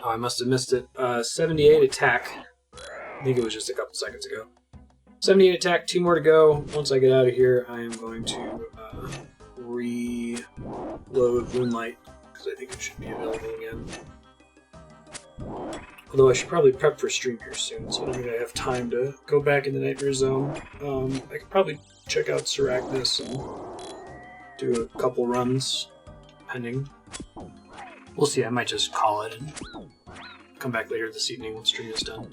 Oh, I must have missed it. 78 attack. I think it was just a couple seconds ago. 78 attack, 2 more to go. Once I get out of here, I am going to reload RuneLight, because I think it should be available again. Although I should probably prep for stream here soon, so I don't think I have time to go back in the Nightmare Zone. I could probably check out Sarachnis and do a couple runs, depending. We'll see, I might just call it and come back later this evening when stream is done.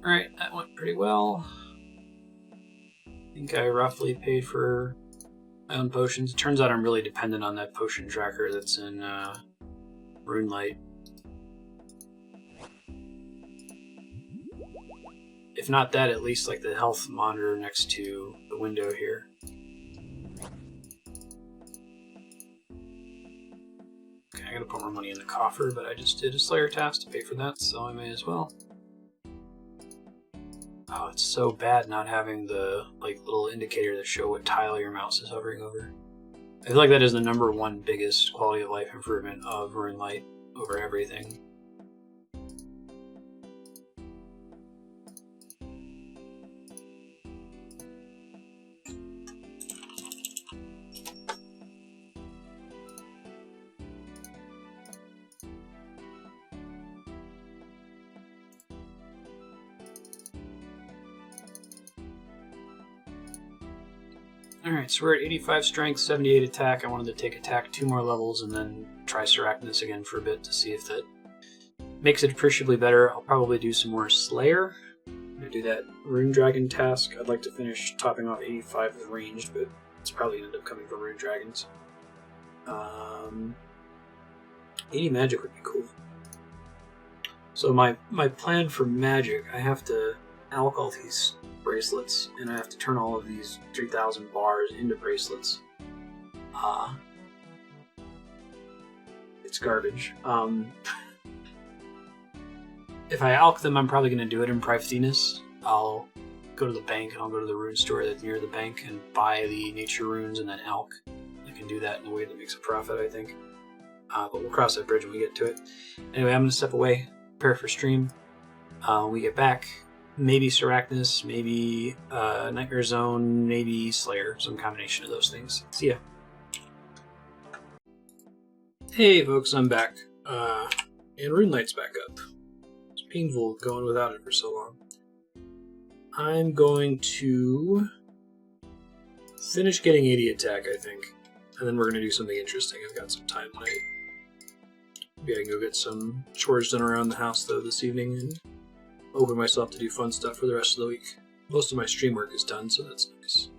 Alright, that went pretty well. think I roughly paid for my own potions. It turns out I'm really dependent on that potion tracker that's in RuneLight. If not that, at least like the health monitor next to the window here. Okay, I gotta put more money in the coffer, but I just did a Slayer task to pay for that, so I may as well. Oh, it's so bad not having the like little indicator to show what tile your mouse is hovering over. I feel like that is the #1 biggest quality of life improvement of RuneLight over everything. Alright, so we're at 85 strength, 78 attack. I wanted to take attack 2 more levels and then try Sarachnis again for a bit to see if that makes it appreciably better. I'll probably do some more Slayer. I'm going to do that Rune Dragon task. I'd like to finish topping off 85 with ranged, but it's probably going to end up coming from Rune Dragons. 80 magic would be cool. So my plan for magic, I have to alch all these bracelets, and I have to turn all of these 3,000 bars into bracelets. It's garbage. If I alch them, I'm probably going to do it in Prifdinus. I'll go to the bank, and I'll go to the rune store that's near the bank and buy the nature runes and then alch. I can do that in a way that makes a profit, I think. But we'll cross that bridge when we get to it. Anyway, I'm going to step away, prepare for stream. When we get back, maybe Sarachnis, maybe Nightmare Zone, maybe Slayer, some combination of those things. See ya. Hey folks, I'm back. And RuneLight's back up. It's painful going without it for so long. I'm going to finish getting 80 attack, I think. And then we're going to do something interesting. I've got some time tonight. Maybe I can go get some chores done around the house, though, this evening, and open myself to do fun stuff for the rest of the week. Most of my stream work is done, so that's nice.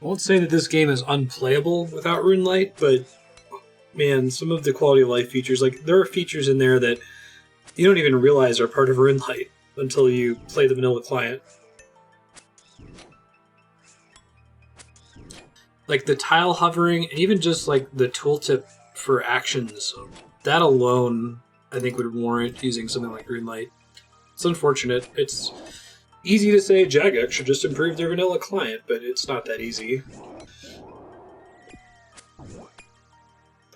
I won't say that this game is unplayable without RuneLight, but man, some of the quality of life features, like there are features in there that you don't even realize are part of RuneLight until you play the vanilla client. Like the tile hovering, and even just like the tooltip for actions, that alone I think would warrant using something like RuneLight. It's unfortunate. It's easy to say Jagex should just improve their vanilla client, but it's not that easy.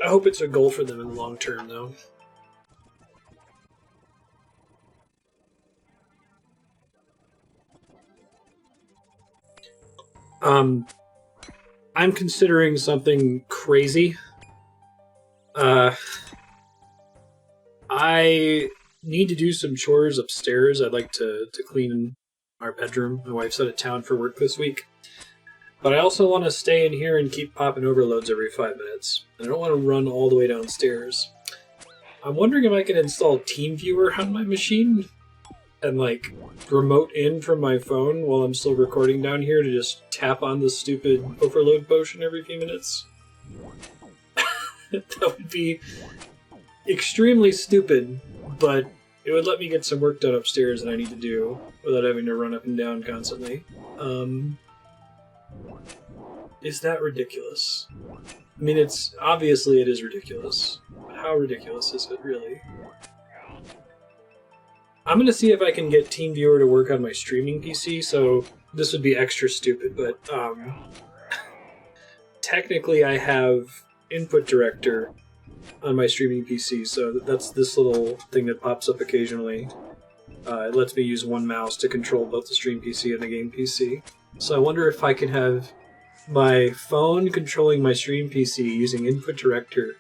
I hope it's a goal for them in the long term, though. I'm considering something crazy. I need to do some chores upstairs. I'd like to clean our bedroom. My wife's out of town for work this week. But I also want to stay in here and keep popping overloads every 5 minutes. I don't want to run all the way downstairs. I'm wondering if I can install TeamViewer on my machine and like remote in from my phone while I'm still recording down here to just tap on the stupid overload potion every few minutes. That would be extremely stupid, but it would let me get some work done upstairs that I need to do without having to run up and down constantly. Is that ridiculous? I mean, it's obviously it is ridiculous. But how ridiculous is it really? I'm going to see if I can get TeamViewer to work on my streaming PC, so this would be extra stupid, but technically I have Input Director on my streaming PC, so that's this little thing that pops up occasionally. It lets me use one mouse to control both the stream PC and the game PC. So I wonder if I can have my phone controlling my stream PC using Input Director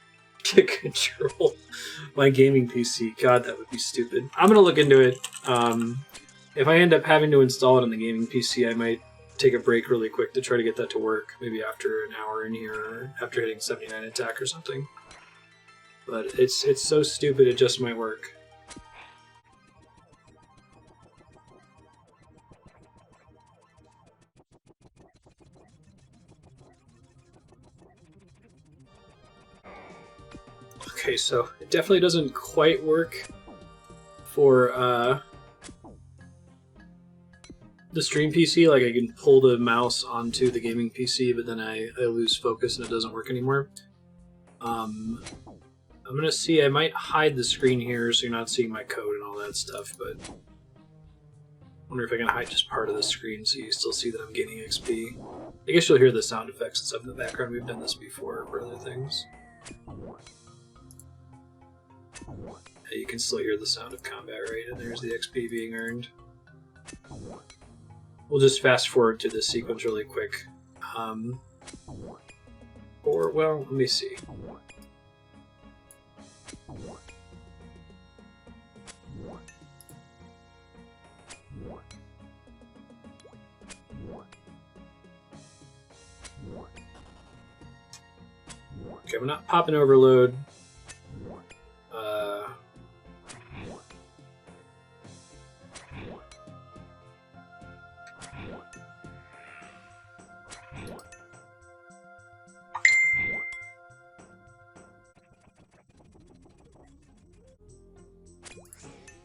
to control my gaming PC. God, that would be stupid. I'm going to look into it. If I end up having to install it on the gaming PC, I might take a break really quick to try to get that to work. Maybe after an hour in here, or after hitting 79 attack or something. But it's so stupid it just might work. Okay, so it definitely doesn't quite work for the stream PC. Like, I can pull the mouse onto the gaming PC, but then I lose focus and it doesn't work anymore. I'm gonna see, I might hide the screen here so you're not seeing my code and all that stuff, but I wonder if I can hide just part of the screen so you still see that I'm gaining XP. I guess you'll hear the sound effects and stuff in the background. We've done this before for other things. Yeah, you can still hear the sound of combat, right? And there's the XP being earned. We'll just fast forward to this sequence really quick. Or, well, let me see. Okay, I'm not popping overload.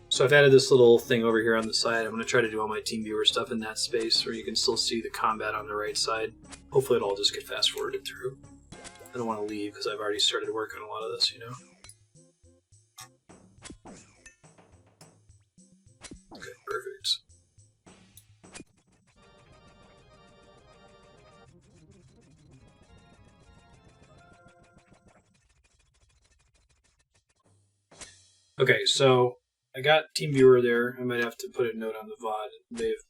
So I've added this little thing over here on the side. I'm going to try to do all my TeamViewer stuff in that space where you can still see the combat on the right side. Hopefully it'll all just get fast forwarded through. I don't want to leave because I've already started work on a lot of this, you know? Okay, perfect. Okay, so I got TeamViewer there. I might have to put a note on the VOD.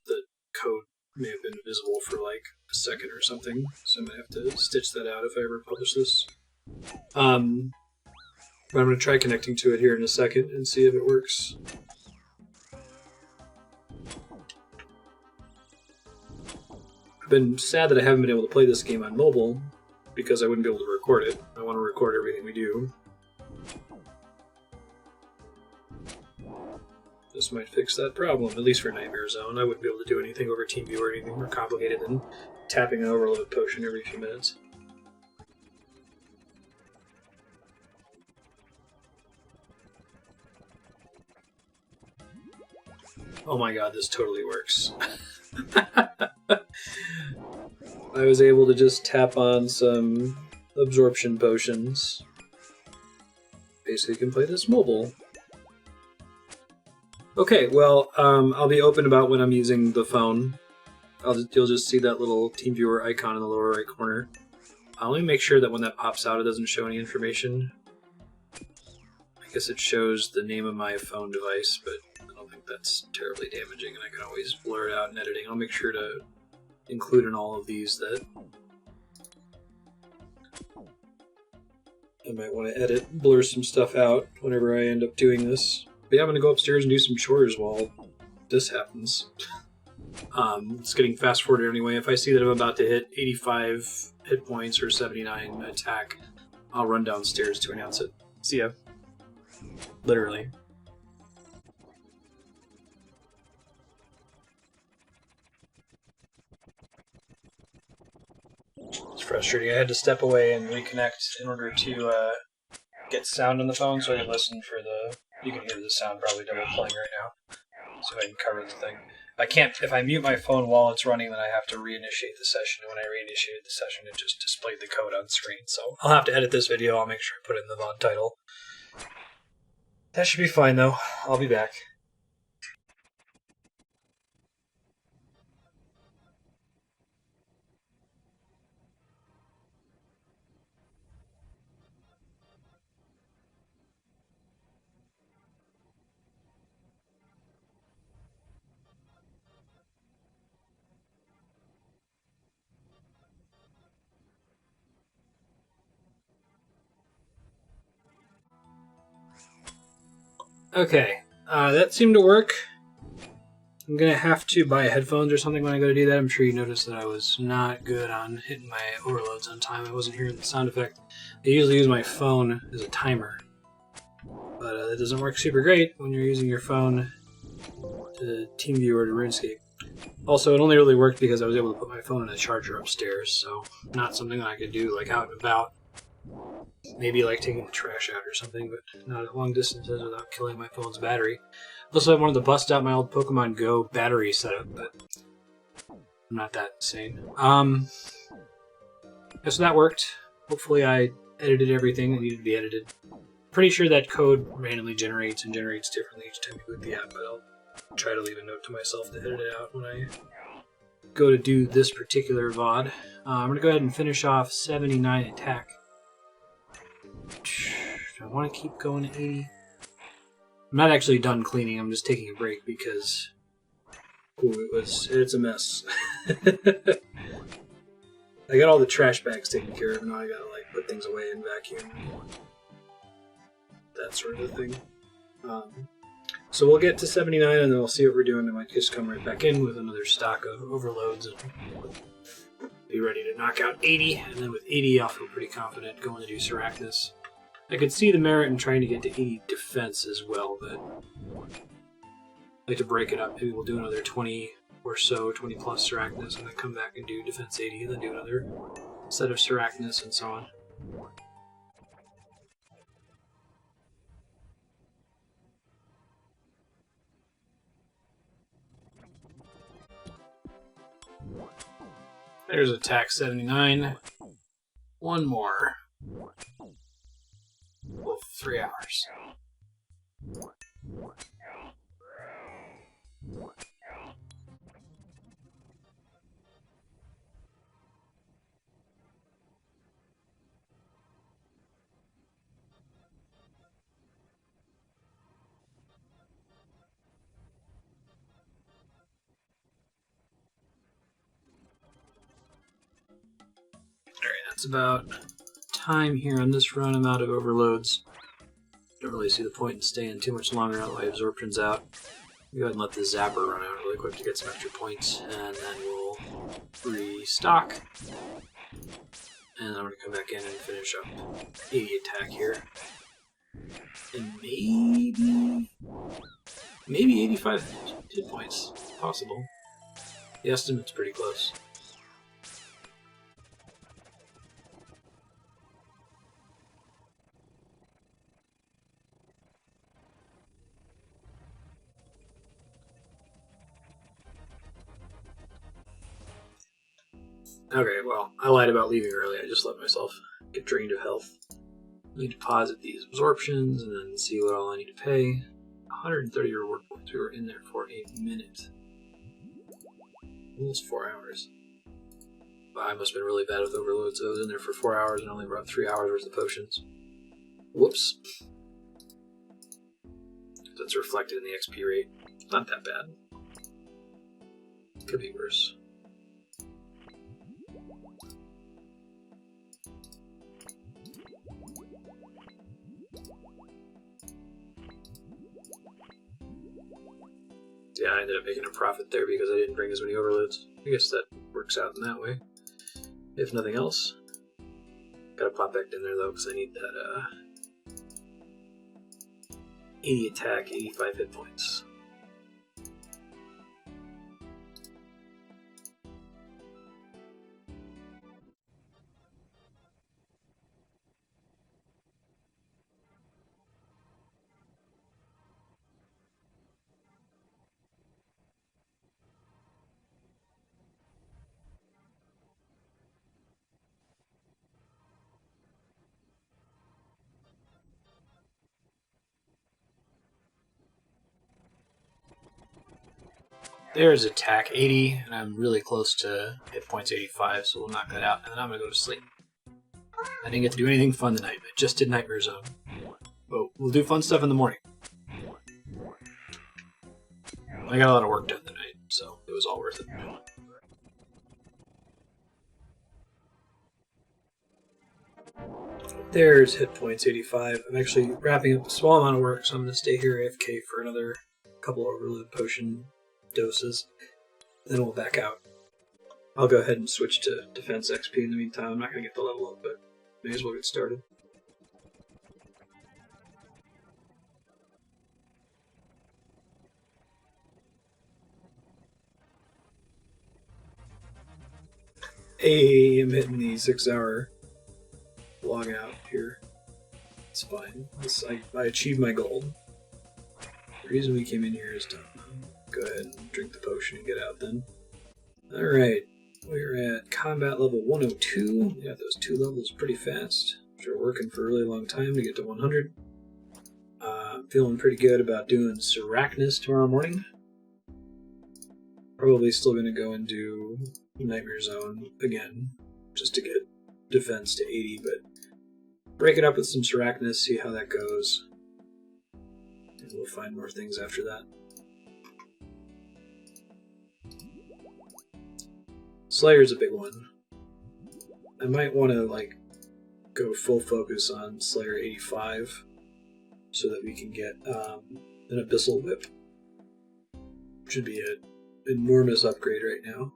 The code may have been visible for like a second or something, so I might have to stitch that out if I ever publish this. But I'm going to try connecting to it here in a second and see if it works. I've been sad that I haven't been able to play this game on mobile because I wouldn't be able to record it. I want to record everything we do. This might fix that problem, at least for Nightmare Zone. I wouldn't be able to do anything over TeamViewer or anything more complicated than tapping an overload potion every few minutes. Oh my god, this totally works. I was able to just tap on some absorption potions. Basically, you can play this mobile. Okay, well, I'll be open about when I'm using the phone. You'll just see that little TeamViewer icon in the lower right corner. Let me make sure that when that pops out, it doesn't show any information. I guess it shows the name of my phone device, but I don't think that's terribly damaging, and I can always blur it out in editing. I'll make sure to include in all of these that I might want to edit, blur some stuff out whenever I end up doing this. But yeah, I'm going to go upstairs and do some chores while this happens. It's getting fast forwarded anyway. If I see that I'm about to hit 85 hit points or 79 attack, I'll run downstairs to announce it. See ya. Literally. It's frustrating. I had to step away and reconnect in order to get sound on the phone so I could listen for the... You can hear the sound probably double playing right now. So I can cover the thing. I can't... If I mute my phone while it's running, then I have to reinitiate the session. And when I reinitiated the session, it just displayed the code on screen. So I'll have to edit this video. I'll make sure I put it in the VOD title. That should be fine, though. I'll be back. Okay, that seemed to work. I'm going to have to buy headphones or something when I go to do that. I'm sure you noticed that I was not good on hitting my overloads on time. I wasn't hearing the sound effect. I usually use my phone as a timer. that doesn't work super great when you're using your phone to TeamViewer to RuneScape. Also, it only really worked because I was able to put my phone in a charger upstairs, so not something that I could do like out and about. Maybe like taking the trash out or something, but not at long distances without killing my phone's battery. Also, I wanted to bust out my old Pokemon Go battery setup, but I'm not that insane. So that worked. Hopefully I edited everything that needed to be edited. Pretty sure that code randomly generates and generates differently each time you boot the app, but I'll try to leave a note to myself to edit it out when I go to do this particular VOD. I'm going to go ahead and finish off 79 attack. Do I want to keep going at 80? I'm not actually done cleaning, I'm just taking a break because it's a mess. I got all the trash bags taken care of, now I gotta like put things away and vacuum. That sort of thing. So we'll get to 79 and then we'll see what we're doing. I might just come right back in with another stock of overloads and be ready to knock out 80. And then with 80, I'll feel pretty confident going to do Sarachnis. I could see the merit in trying to get to 80 defense as well, but I'd like to break it up. Maybe we'll do another 20 or so, 20 plus Sarachnis, and then come back and do defense 80, and then do another set of Sarachnis and so on. There's attack 79. One more. Well, 3 hours. Alright, that's about time here on this run. I'm out of overloads. Don't really see the point in staying too much longer now that my absorption's out. Go ahead and let the zapper run out really quick to get some extra points, and then we'll restock. And I'm going to come back in and finish up 80 attack here. And maybe 85 hit points. Possible. The estimate's pretty close. Okay, well, I lied about leaving early. I just let myself get drained of health. I need to deposit these absorptions and then see what all I need to pay. 130 reward points. We were in there for a minute. Almost 4 hours. Wow, I must have been really bad with overload, so I was in there for 4 hours and only brought 3 hours worth of potions. Whoops. That's reflected in the XP rate. Not that bad. Could be worse. Yeah, I ended up making a profit there because I didn't bring as many overloads. I guess that works out in that way. If nothing else. Gotta pop back in there though, because I need that 80 attack, 85 hit points. There's attack 80, and I'm really close to hit points 85, so we'll knock that out, and then I'm going to go to sleep. I didn't get to do anything fun tonight, I just did Nightmare Zone. But we'll do fun stuff in the morning. I got a lot of work done tonight, so it was all worth it. There's hit points 85. I'm actually wrapping up a small amount of work, so I'm going to stay here AFK for another couple of overload potion doses. Then we'll back out. I'll go ahead and switch to defense XP in the meantime. I'm not going to get the level up, but may as well get started. Hey, I'm hitting the 6-hour log out here. It's fine. I achieved my goal. The reason we came in here is done. Go ahead and drink the potion and get out then. Alright, we're at combat level 102. We got those 2 levels pretty fast. After working for a really long time to get to 100. I'm feeling pretty good about doing Sarachnis tomorrow morning. Probably still going to go and do Nightmare Zone again, just to get defense to 80, but break it up with some Sarachnis, see how that goes. And we'll find more things after that. Slayer's a big one. I might want to go full focus on Slayer 85 so that we can get an Abyssal Whip. Should be an enormous upgrade right now.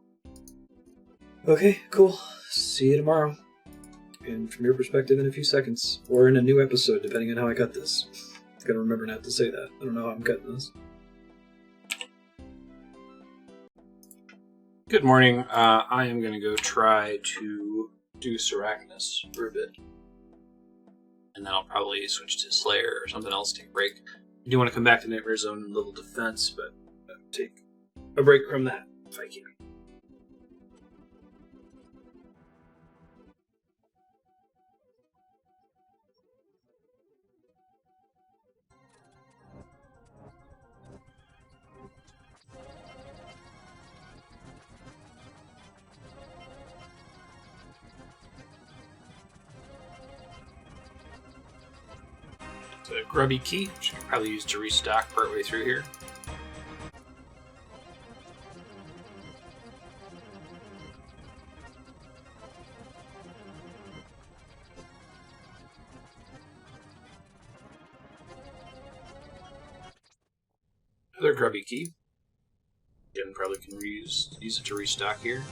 Okay, cool. See you tomorrow. And from your perspective in a few seconds. Or in a new episode, depending on how I cut this. Gotta remember not to say that. I don't know how I'm cutting this. Good morning. I am going to go try to do Sarachnis for a bit. And then I'll probably switch to Slayer or something else, take a break. I do want to come back to Nightmare Zone and level defense, but I'll take a break from that if I can. The grubby key, which I can probably use to restock partway through here. Another grubby key. Again, probably can use it to restock here.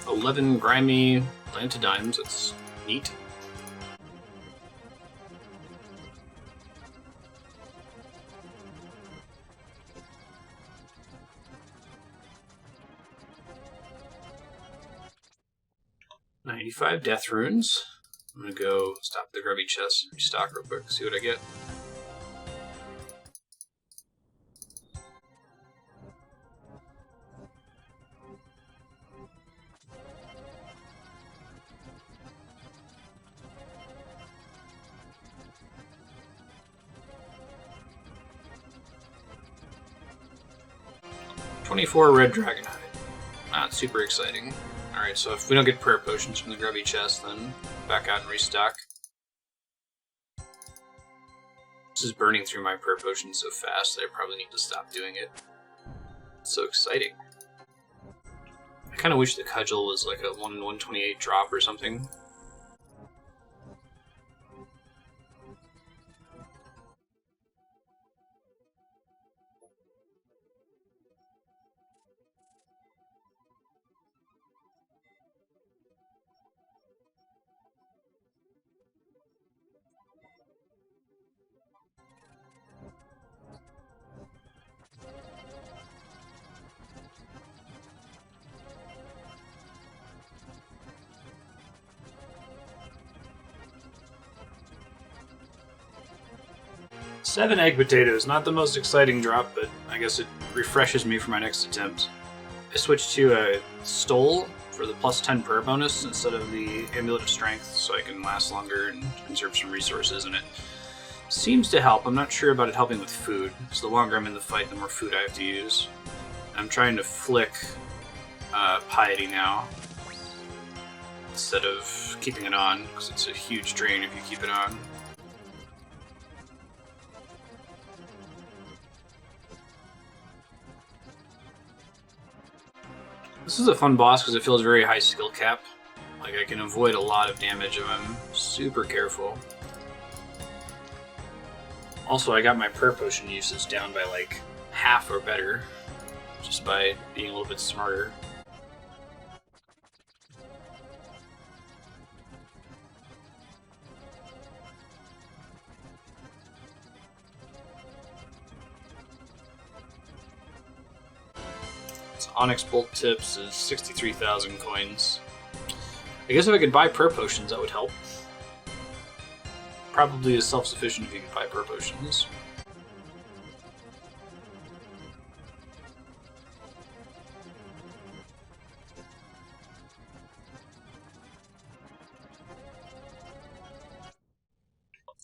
$11 grimy Lantidimes, that's neat. $95 death runes. I'm gonna go stop the grubby chest and restock real quick, see what I get. $24 red dragonhide. Not super exciting. Alright, so if we don't get prayer potions from the grubby chest, then back out and restock. This is burning through my prayer potions so fast that I probably need to stop doing it. It's so exciting. I kind of wish the cudgel was like a 1 in 128 drop or something. Seven egg potatoes, not the most exciting drop, but I guess it refreshes me for my next attempt. I switched to a stole for the plus 10 prayer bonus instead of the amulet of strength, so I can last longer and conserve some resources, and it seems to help. I'm not sure about it helping with food, because the longer I'm in the fight, the more food I have to use. I'm trying to flick piety now instead of keeping it on, because it's a huge drain if you keep it on. This is a fun boss because it feels very high skill cap. Like, I can avoid a lot of damage if I'm super careful. Also, I got my prayer potion usage down by like half or better, just by being a little bit smarter. So Onyx Bolt Tips is 63,000 coins. I guess if I could buy prayer potions, that would help. Probably is self-sufficient if you can buy prayer potions.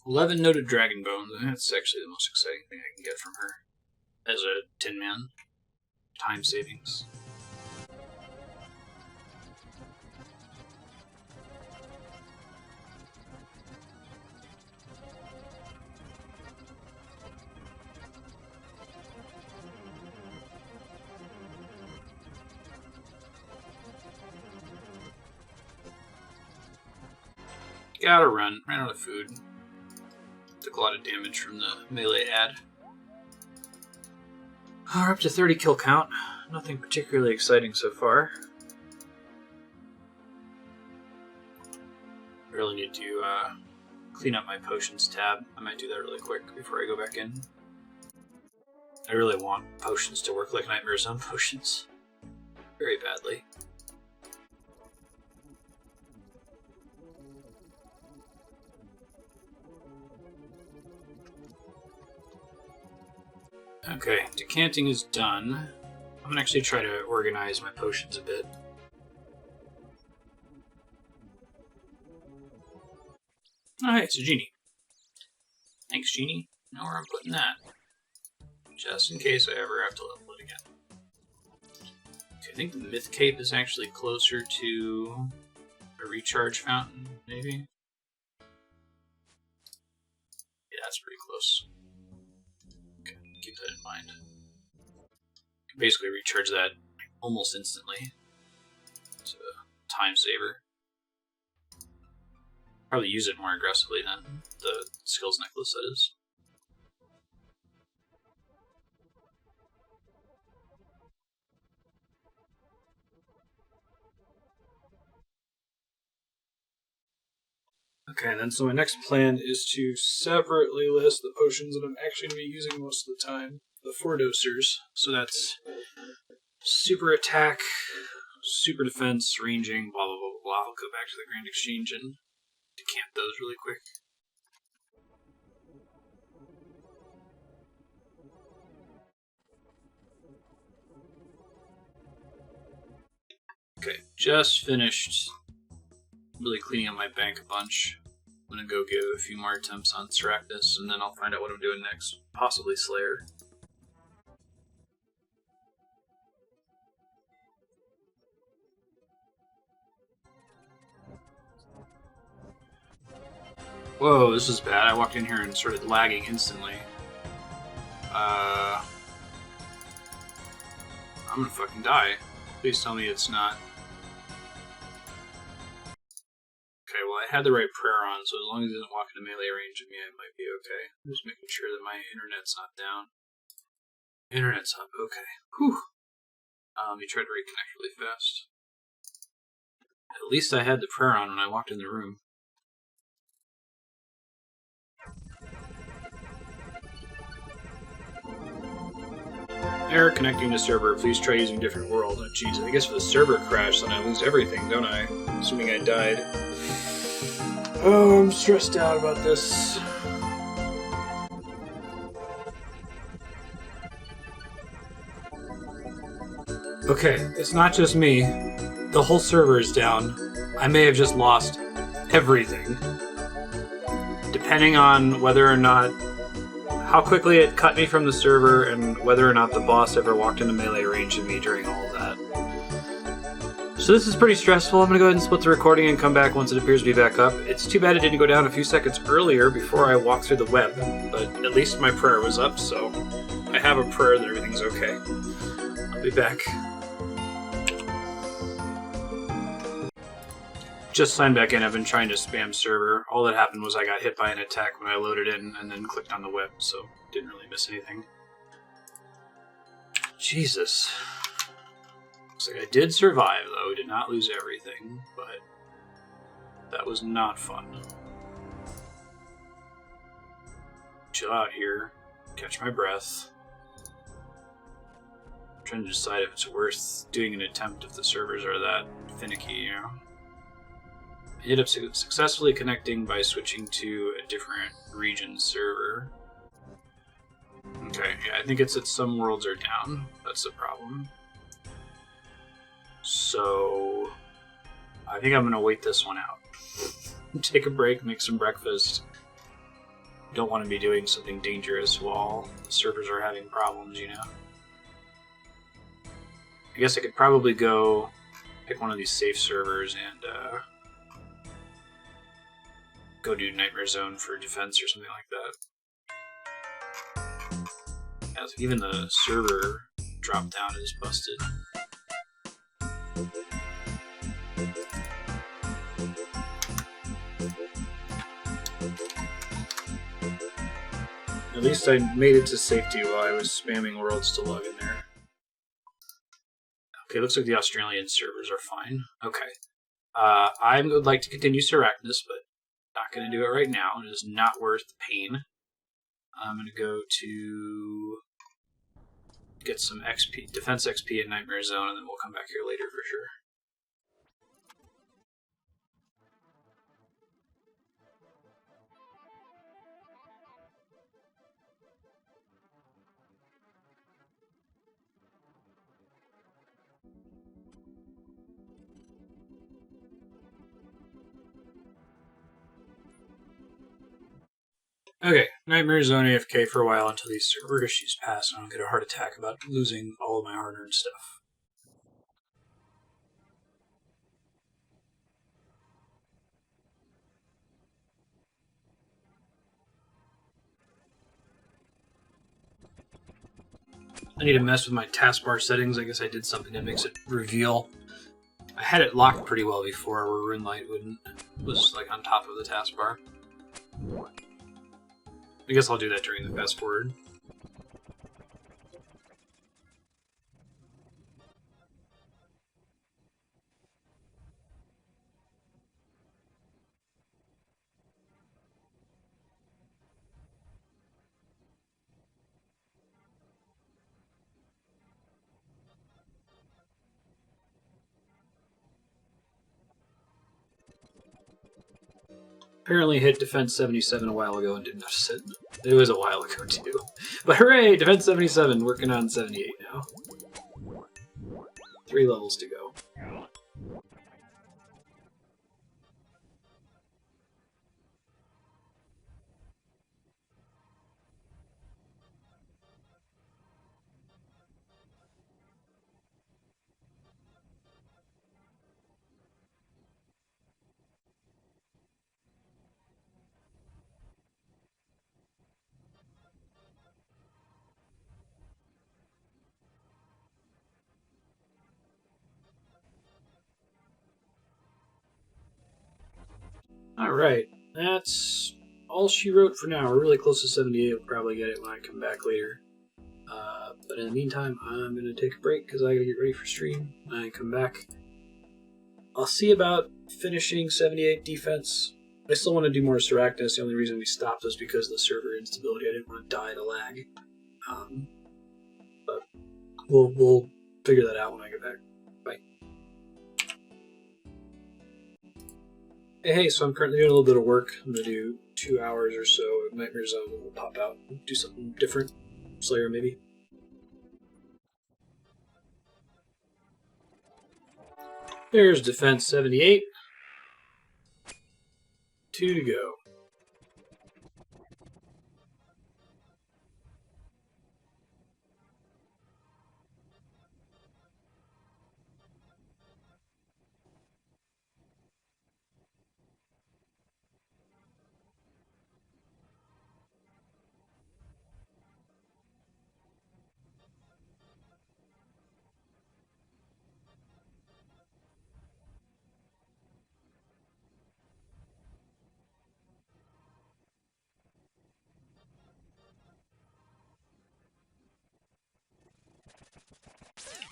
$11 noted dragon bones. That's actually the most exciting thing I can get from her as a Tin Man. Time savings. Gotta run. Ran out of food. Took a lot of damage from the melee ad. We're up to 30 kill count. Nothing particularly exciting so far. Really need to clean up my potions tab. I might do that really quick before I go back in. I really want potions to work like Nightmare Zone potions. Very badly. Okay, decanting is done. I'm gonna actually try to organize my potions a bit. Oh, hey, it's a genie. Thanks, genie. Know where I'm putting that. Just in case I ever have to level it again. Okay, I think the Myth Cape is actually closer to a recharge fountain, maybe? Yeah, that's pretty close. Okay, keep that in mind. You can basically recharge that almost instantly. It's a time saver. Probably use it more aggressively than the skills necklace, that is. Okay, then so my next plan is to separately list the potions that I'm actually going to be using most of the time. The 4 dosers. So that's super attack, super defense, ranging, blah blah blah blah. I'll go back to the Grand Exchange and decant those really quick. Okay, just finished really cleaning up my bank a bunch. I'm gonna go give a few more attempts on Sarachnis, and then I'll find out what I'm doing next. Possibly Slayer. Whoa, this is bad. I walked in here and started lagging instantly. I'm gonna fucking die. Please tell me it's not. Okay, well, I had the right prayer on, so as long as he doesn't walk into melee range of me, I might be okay. I'm just making sure that my internet's not down. Internet's up, okay. Whew. He tried to reconnect really fast. At least I had the prayer on when I walked in the room. Error connecting to server. Please try using different world. Oh, jeez, I guess if the server crashed, then I lose everything, don't I? Assuming I died. Oh, I'm stressed out about this. Okay, it's not just me. The whole server is down. I may have just lost everything. Depending on whether or not... how quickly it cut me from the server, and whether or not the boss ever walked into melee range of me during all of that. So this is pretty stressful. I'm going to go ahead and split the recording and come back once it appears to be back up. It's too bad it didn't go down a few seconds earlier before I walked through the web, but at least my prayer was up, so I have a prayer that everything's okay. I'll be back. Just signed back in. I've been trying to spam server. All that happened was I got hit by an attack when I loaded in and then clicked on the web, so didn't really miss anything. Jesus. Looks like I did survive, though. Did not lose everything, but that was not fun. Chill out here. Catch my breath. trying to decide if it's worth doing an attempt if the servers are that finicky, you know. I ended up successfully connecting by switching to a different region server. Okay, yeah, I think it's that some worlds are down. That's the problem. So I think I'm going to wait this one out. Take a break, make some breakfast. Don't want to be doing something dangerous while the servers are having problems, you know. I guess I could probably go pick one of these safe servers and go do Nightmare Zone for defense or something like that. Yeah, so even the server drop down is busted. At least I made it to safety while I was spamming worlds to log in there. Okay, looks like the Australian servers are fine. Okay. I would like to continue Sarachnis, but not going to do it right now. It is not worth the pain. I'm going to go to get some XP, defense XP at Nightmare Zone, and then we'll come back here later for sure. Okay, Nightmare Zone AFK for a while until these server issues pass and I don't get a heart attack about losing all of my hard-earned stuff. I need to mess with my taskbar settings. I guess I did something that makes it reveal. I had it locked pretty well before where RuneLight was like on top of the taskbar. I guess I'll do that during the fast forward. Apparently hit defense 77 a while ago and didn't notice it. It was a while ago too. But hooray! Defense 77, working on 78 now. 3 levels to go. Alright, that's all she wrote for now. We're really close to 78. We'll probably get it when I come back later. But in the meantime, I'm going to take a break because I got to get ready for stream. When I come back, I'll see about finishing 78 defense. I still want to do more Sarachnis. The only reason we stopped was because of the server instability. I didn't want to die to lag. But we'll figure that out when I get back. Bye. Hey, so I'm currently doing a little bit of work. I'm going to do 2 hours or so of Nightmare Zone, and we'll pop out and do something different. Slayer, maybe. There's defense 78. 2 to go.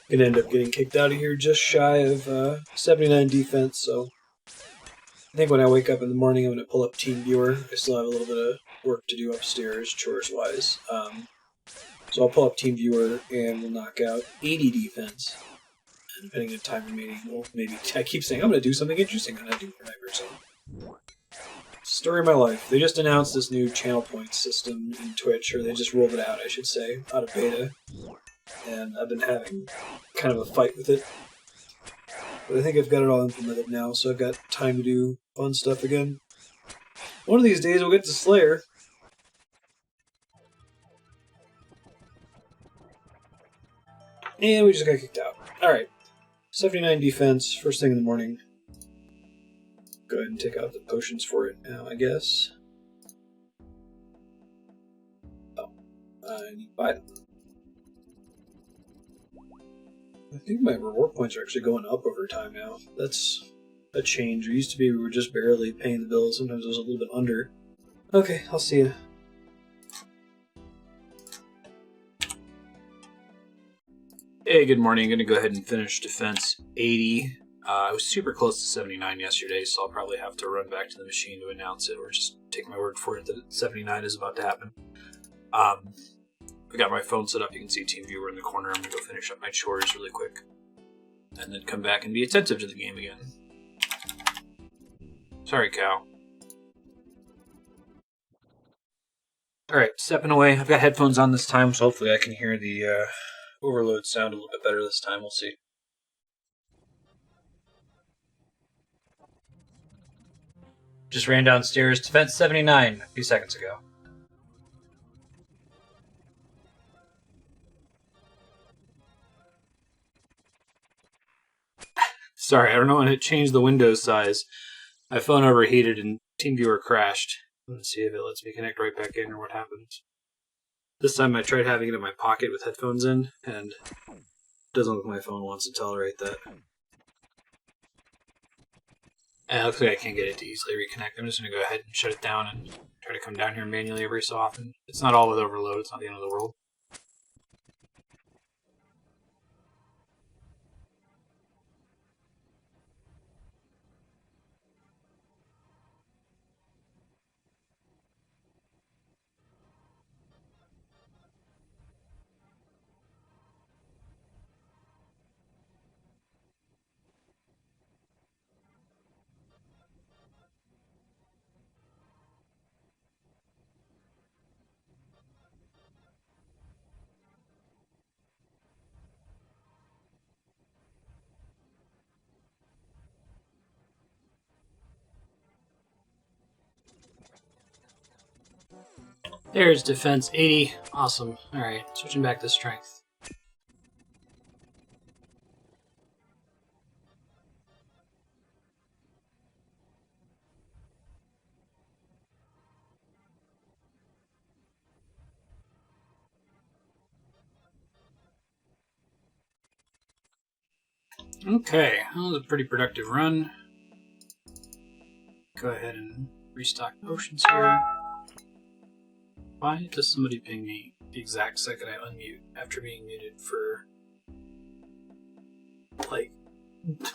Gonna end up getting kicked out of here just shy of 79 defense, so I think when I wake up in the morning I'm gonna pull up TeamViewer. I still have a little bit of work to do upstairs, chores-wise. So So I'll pull up TeamViewer and we'll knock out 80 defense. And depending on time remaining, we'll maybe... I keep saying I'm going to do something interesting, and I do for Nightmare Zone. Story of my life. They just announced this new channel points system in Twitch, or they just rolled it out, I should say, out of beta. And I've been having kind of a fight with it. But I think I've got it all implemented now, so I've got time to do fun stuff again. One of these days we'll get to Slayer. And we just got kicked out. Alright. 79 defense, first thing in the morning. Go ahead and take out the potions for it now, I guess. Oh. I need to buy them. I think my reward points are actually going up over time now. That's a change. It used to be we were just barely paying the bills. Sometimes it was a little bit under. Okay, I'll see you. Hey, good morning. I'm going to go ahead and finish defense 80. I was super close to 79 yesterday, so I'll probably have to run back to the machine to announce it, or just take my word for it that 79 is about to happen. I got my phone set up. You can see TeamViewer in the corner. I'm going to go finish up my chores really quick, and then come back and be attentive to the game again. Sorry, cow. Alright, stepping away. I've got headphones on this time, so hopefully I can hear the overload sound a little bit better this time. We'll see. Just ran downstairs. Defense 79 a few seconds ago. Sorry, I don't know when it changed the Windows size. My phone overheated and TeamViewer crashed. Let's see if it lets me connect right back in or what happens. This time I tried having it in my pocket with headphones in, and it doesn't look like my phone wants to tolerate that. And it looks like I can't get it to easily reconnect. I'm just going to go ahead and shut it down and try to come down here manually every so often. It's not all with overload, it's not the end of the world. There's defense 80. Awesome. Alright, switching back to strength. Okay, that was a pretty productive run. Go ahead and restock potions here. Why does somebody ping me the exact second I unmute after being muted for, like,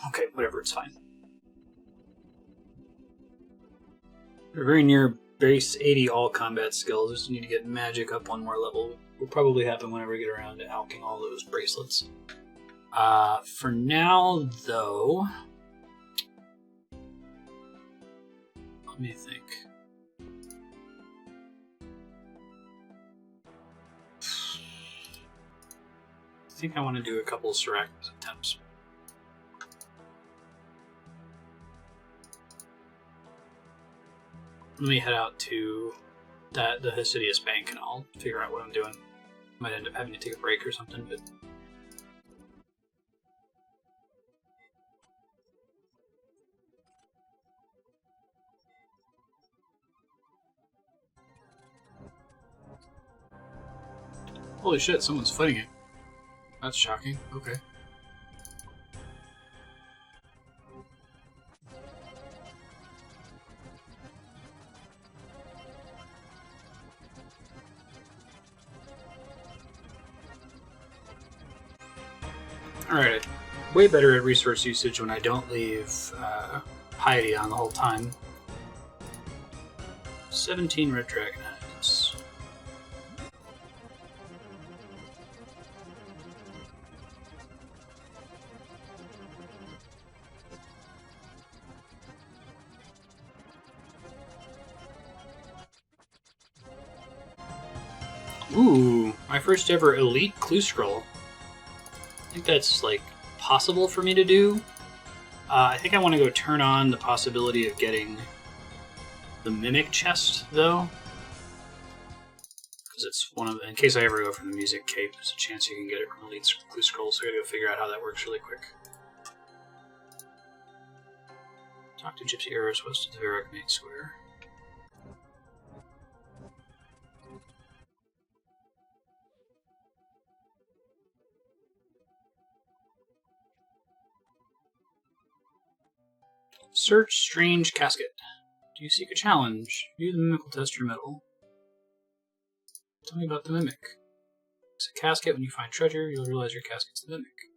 okay, whatever, it's fine. We're very near base 80 all combat skills. Just need to get magic up one more level. Will probably happen whenever we get around to alching all those bracelets. For now, though, let me think. I think I want to do a couple of Sarachnis attempts. Let me head out to the Hasidius Bank and I'll figure out what I'm doing. Might end up having to take a break or something, but... Holy shit, someone's fighting it. That's shocking. Okay. Alright, way better at resource usage when I don't leave piety on the whole time. 17 red dragon heads. Ooh, my first ever elite clue scroll. I think that's, like, possible for me to do. I think I want to go turn on the possibility of getting the Mimic chest, though. Because it's one of the, in case I ever go for the music cape, there's a chance you can get it from elite clue scrolls, so I gotta go figure out how that works really quick. Talk to Gypsy Arrows west of the Sarachnis Square. Search Strange Casket. Do you seek a challenge? View the Mimic will test your mettle. Tell me about the Mimic. It's a casket. When you find treasure, you'll realize your casket's the Mimic.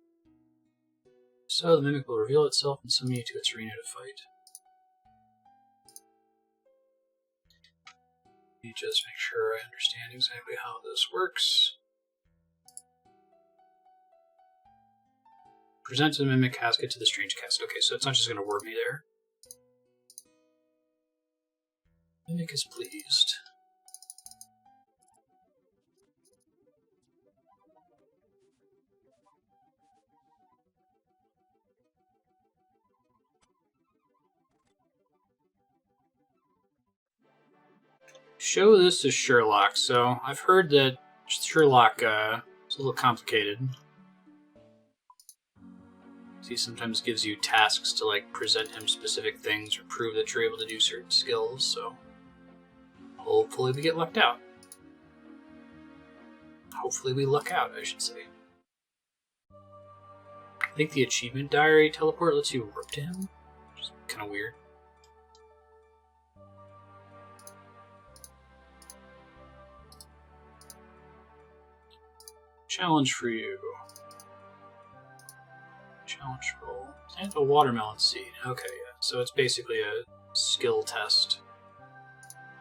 So the Mimic will reveal itself and summon you to its arena to fight. Let me just make sure I understand exactly how this works. Present the Mimic casket to the Strange Casket. Okay, so it's not just going to warp me there. Mimic is pleased. Show this to Sherlock. So I've heard that Sherlock is a little complicated. He sometimes gives you tasks to, like, present him specific things or prove that you're able to do certain skills, so hopefully we get lucked out. Hopefully we luck out, I should say. I think the achievement diary teleport lets you warp to him, which is kind of weird. Challenge for you. Challenge roll. And a watermelon seed. Okay, yeah. So it's basically a skill test.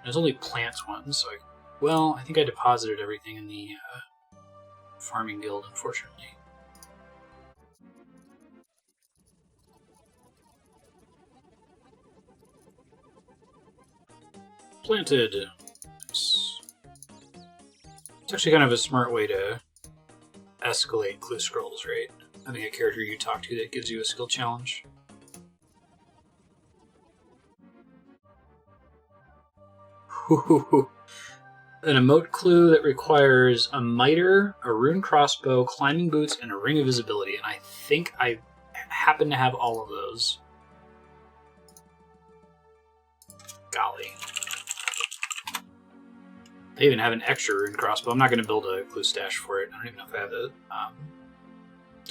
There's only plants ones, so I think I deposited everything in the farming guild, unfortunately. Planted. Nice. It's actually kind of a smart way to escalate clue scrolls, right? Having a character you talk to that gives you a skill challenge. An emote clue that requires a miter, a rune crossbow, climbing boots, and a ring of visibility. And I think I happen to have all of those. Golly. They even have an extra rune crossbow. I'm not going to build a clue stash for it. I don't even know if I have the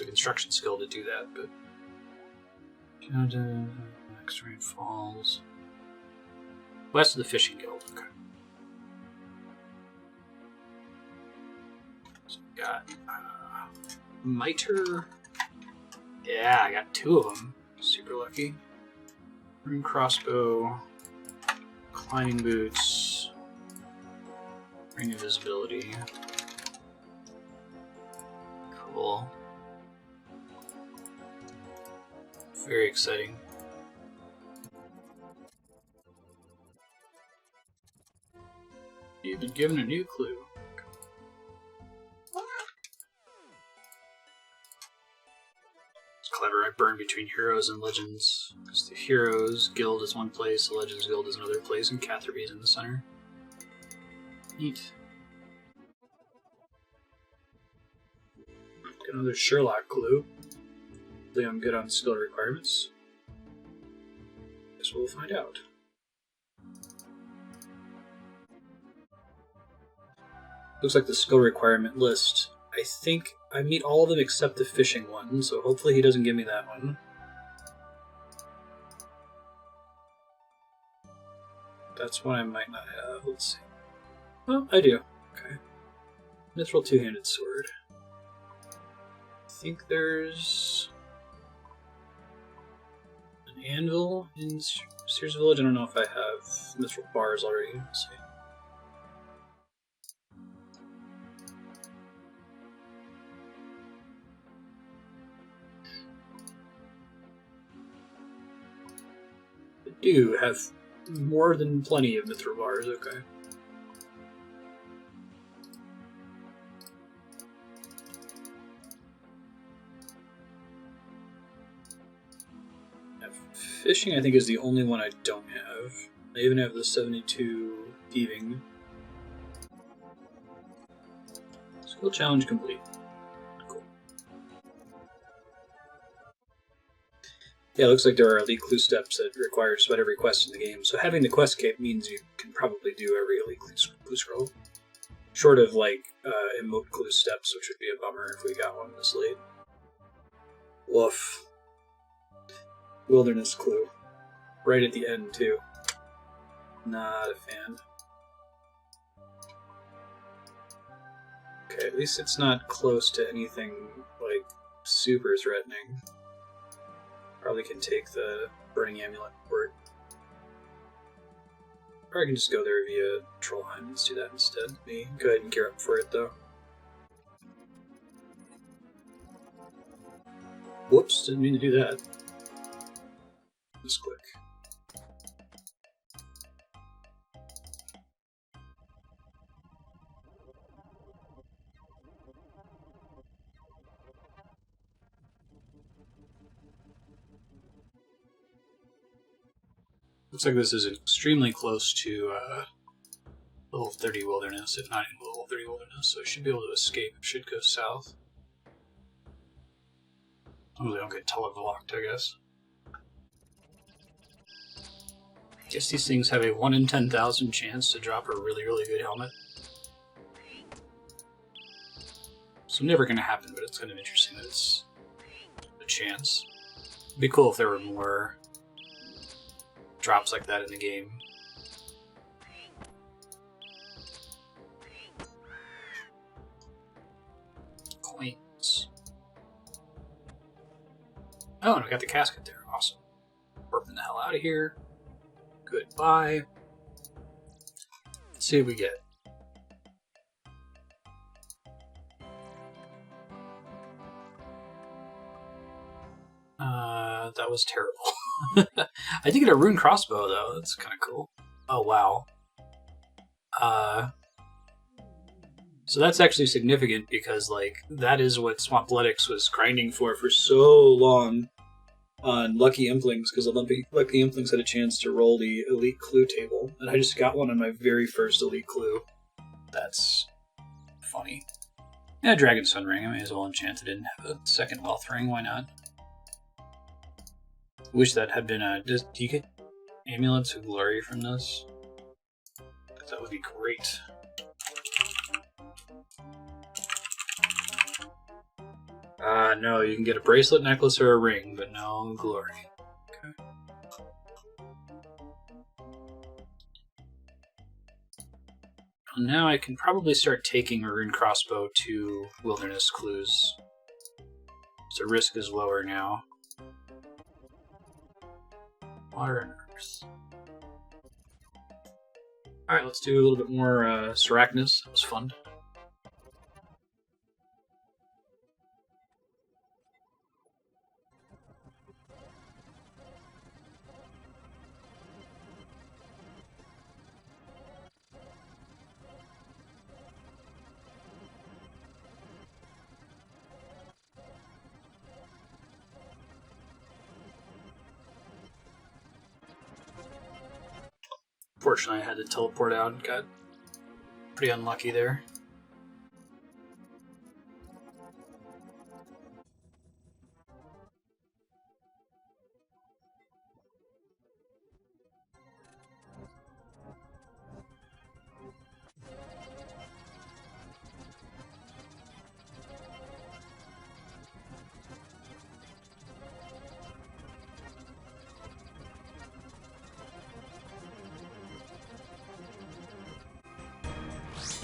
construction skill to do that, but next rain falls west of the fishing guild. Okay, so we got miter. Yeah, I got 2 of them. Super lucky. Rune crossbow, climbing boots, ring of visibility. Cool. Very exciting. You've been given a new clue. It's clever. I burn between heroes and legends. Because the heroes guild is one place, the legends guild is another place, and Catherby is in the center. Neat. Got another Sherlock clue. Hopefully I'm good on skill requirements. Guess we'll find out. Looks like the skill requirement list. I think I meet all of them except the fishing one, so hopefully he doesn't give me that one. That's one I might not have. Let's see. Oh, I do. Okay. Mithril two-handed sword. I think there's an anvil in Sears Village. I don't know if I have mithril bars already. Let's see. I do have more than plenty of mithril bars, okay. Fishing, I think, is the only one I don't have. I even have the 72 thieving. Skill challenge complete. Cool. Yeah, it looks like there are elite clue steps that require just about every quest in the game, so having the quest cape means you can probably do every elite clue scroll. Short of, like, emote clue steps, which would be a bummer if we got one this late. Woof. Wilderness clue. Right at the end, too. Not a fan. Okay, at least it's not close to anything, like, super threatening. Probably can take the Burning Amulet for it. Or I can just go there via Trollheim. Let's do that instead. Let me go ahead and gear up for it, though. Whoops, didn't mean to do that. Just quick. Looks like this is extremely close to level 30 wilderness, if not in level 30 wilderness, so I should be able to escape. Should go south. Oh, they don't get teleblocked, I guess. I guess these things have a 1 in 10,000 chance to drop a really, really good helmet. So never going to happen, but it's kind of interesting that it's a chance. It'd be cool if there were more drops like that in the game. Coins. Oh, and we got the casket there. Awesome. Burping the hell out of here. Goodbye. Let's see what we get. That was terrible. I did get a rune crossbow, though. That's kind of cool. Oh, wow. So that's actually significant because, like, that is what Swampletics was grinding for so long on Lucky Implings, because Lucky Implings had a chance to roll the Elite Clue table, and I just got one on my very first Elite Clue. That's funny. Yeah, Dragon Sun Ring. I may as well enchant it and have a second Wealth Ring. Why not? Wish that had been a... Do you get Amulets of Glory from this? That would be great. No, you can get a bracelet, necklace, or a ring, but no glory. Okay. Well, now I can probably start taking a rune crossbow to wilderness clues. So risk is lower now. Water and earth. Alright, let's do a little bit more Sarachnis. That was fun. Fortunately, I had to teleport out and got pretty unlucky there.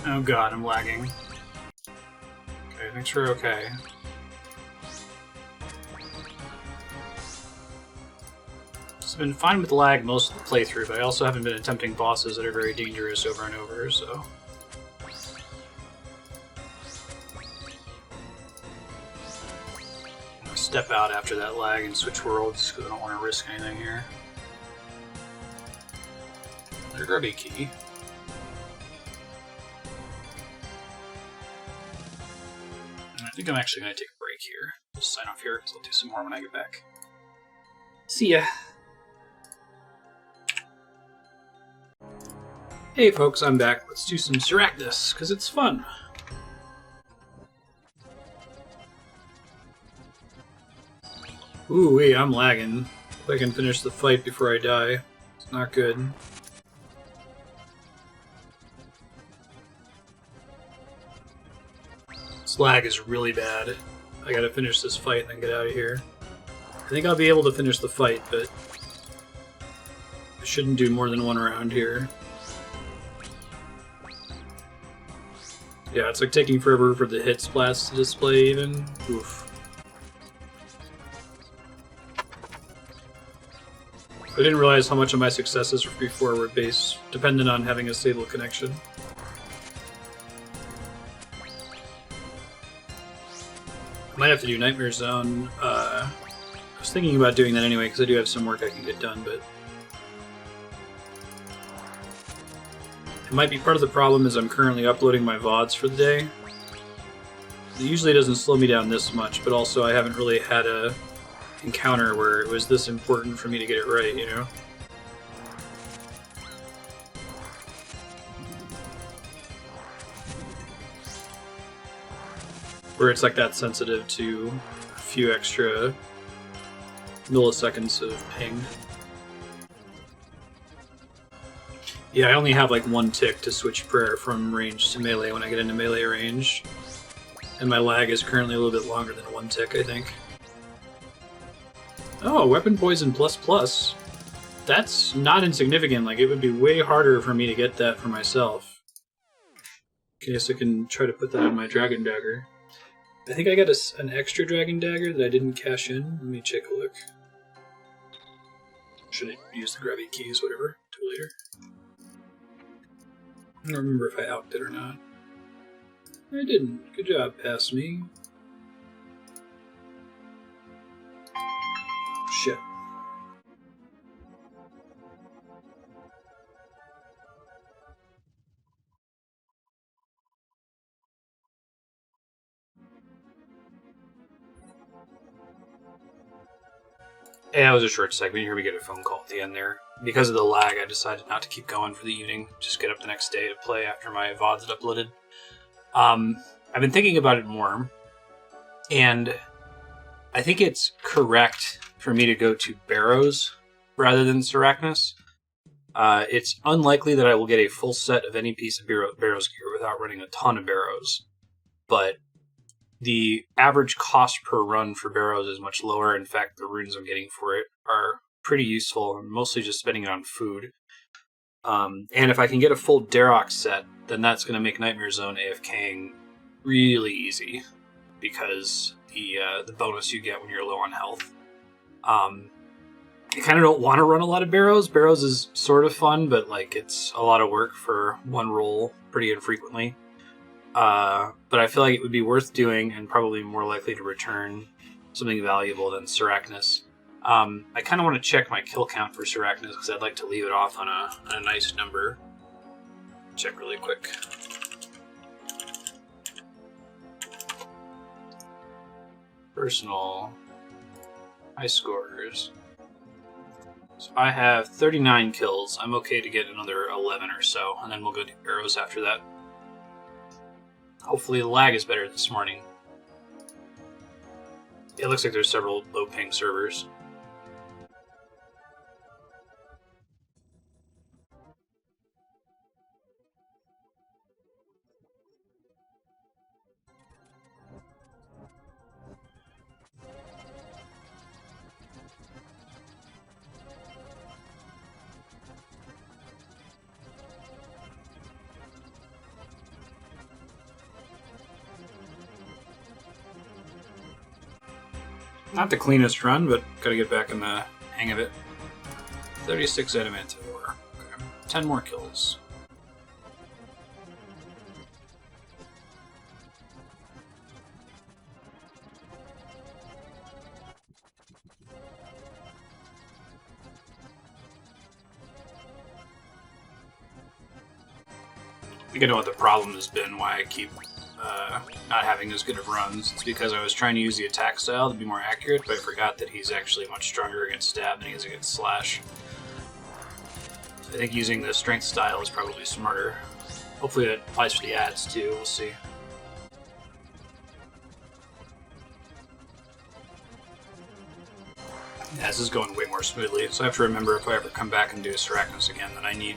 Oh god, I'm lagging. Okay, thanks for okay. It's been fine with lag most of the playthrough, but I also haven't been attempting bosses that are very dangerous over and over, so... I'll step out after that lag and switch worlds, because I don't want to risk anything here. Another grubby key. I think I'm actually going to take a break here. Just sign off here, because I'll do some more when I get back. See ya. Hey folks, I'm back. Let's do some Sarachnis, because it's fun. Ooh, wait, I'm lagging. If I can finish the fight before I die. It's not good. This lag is really bad. I gotta finish this fight and then get out of here. I think I'll be able to finish the fight, but I shouldn't do more than one round here. Yeah, it's like taking forever for the hit splats to display even. Oof. I didn't realize how much of my successes before were based, dependent on having a stable connection. I might have to do Nightmare Zone. I was thinking about doing that anyway, because I do have some work I can get done, but it might be part of the problem is I'm currently uploading my VODs for the day. It usually doesn't slow me down this much, but also I haven't really had a encounter where it was this important for me to get it right, you know? Where it's like that sensitive to a few extra milliseconds of ping. Yeah, I only have like one tick to switch prayer from range to melee when I get into melee range. And my lag is currently a little bit longer than one tick, I think. Oh, weapon poison ++. That's not insignificant. Like, it would be way harder for me to get that for myself. I guess I can try to put that in my dragon dagger. I think I got an extra dragon dagger that I didn't cash in. Let me take a look. Should I use the gravity keys, whatever, till later? I don't remember if I outbid it or not. I didn't. Good job, pass me. Shit. Yeah, that was a short segment. Here we get a phone call at the end there. Because of the lag, I decided not to keep going for the evening. Just get up the next day to play after my VODs had uploaded. I've been thinking about it more, and I think it's correct for me to go to Barrows rather than Sarachnis. It's unlikely that I will get a full set of any piece of Barrows gear without running a ton of Barrows, but the average cost per run for Barrows is much lower. In fact, the runes I'm getting for it are pretty useful. I'm mostly just spending it on food. And if I can get a full Darok set, then that's going to make Nightmare Zone AFKing really easy, because the bonus you get when you're low on health. I kind of don't want to run a lot of Barrows. Barrows is sort of fun, but like it's a lot of work for one roll pretty infrequently. But I feel like it would be worth doing and probably more likely to return something valuable than Sarachnis. I kind of want to check my kill count for Sarachnis because I'd like to leave it off on a nice number. Check really quick. Personal high scores. So I have 39 kills. I'm okay to get another 11 or so, and then we'll go to Barrows after that. Hopefully the lag is better this morning. It looks like there's several low ping servers. Not the cleanest run, but gotta get back in the hang of it. 36 adamant ore. Okay. 10 more kills. I think I know what the problem has been, why I keep not having as good of runs. It's because I was trying to use the attack style to be more accurate, but I forgot that he's actually much stronger against stab than he is against slash. So I think using the strength style is probably smarter. Hopefully that applies for the ads too, we'll see. Yeah, this is going way more smoothly, so I have to remember if I ever come back and do Sarachnis again that I need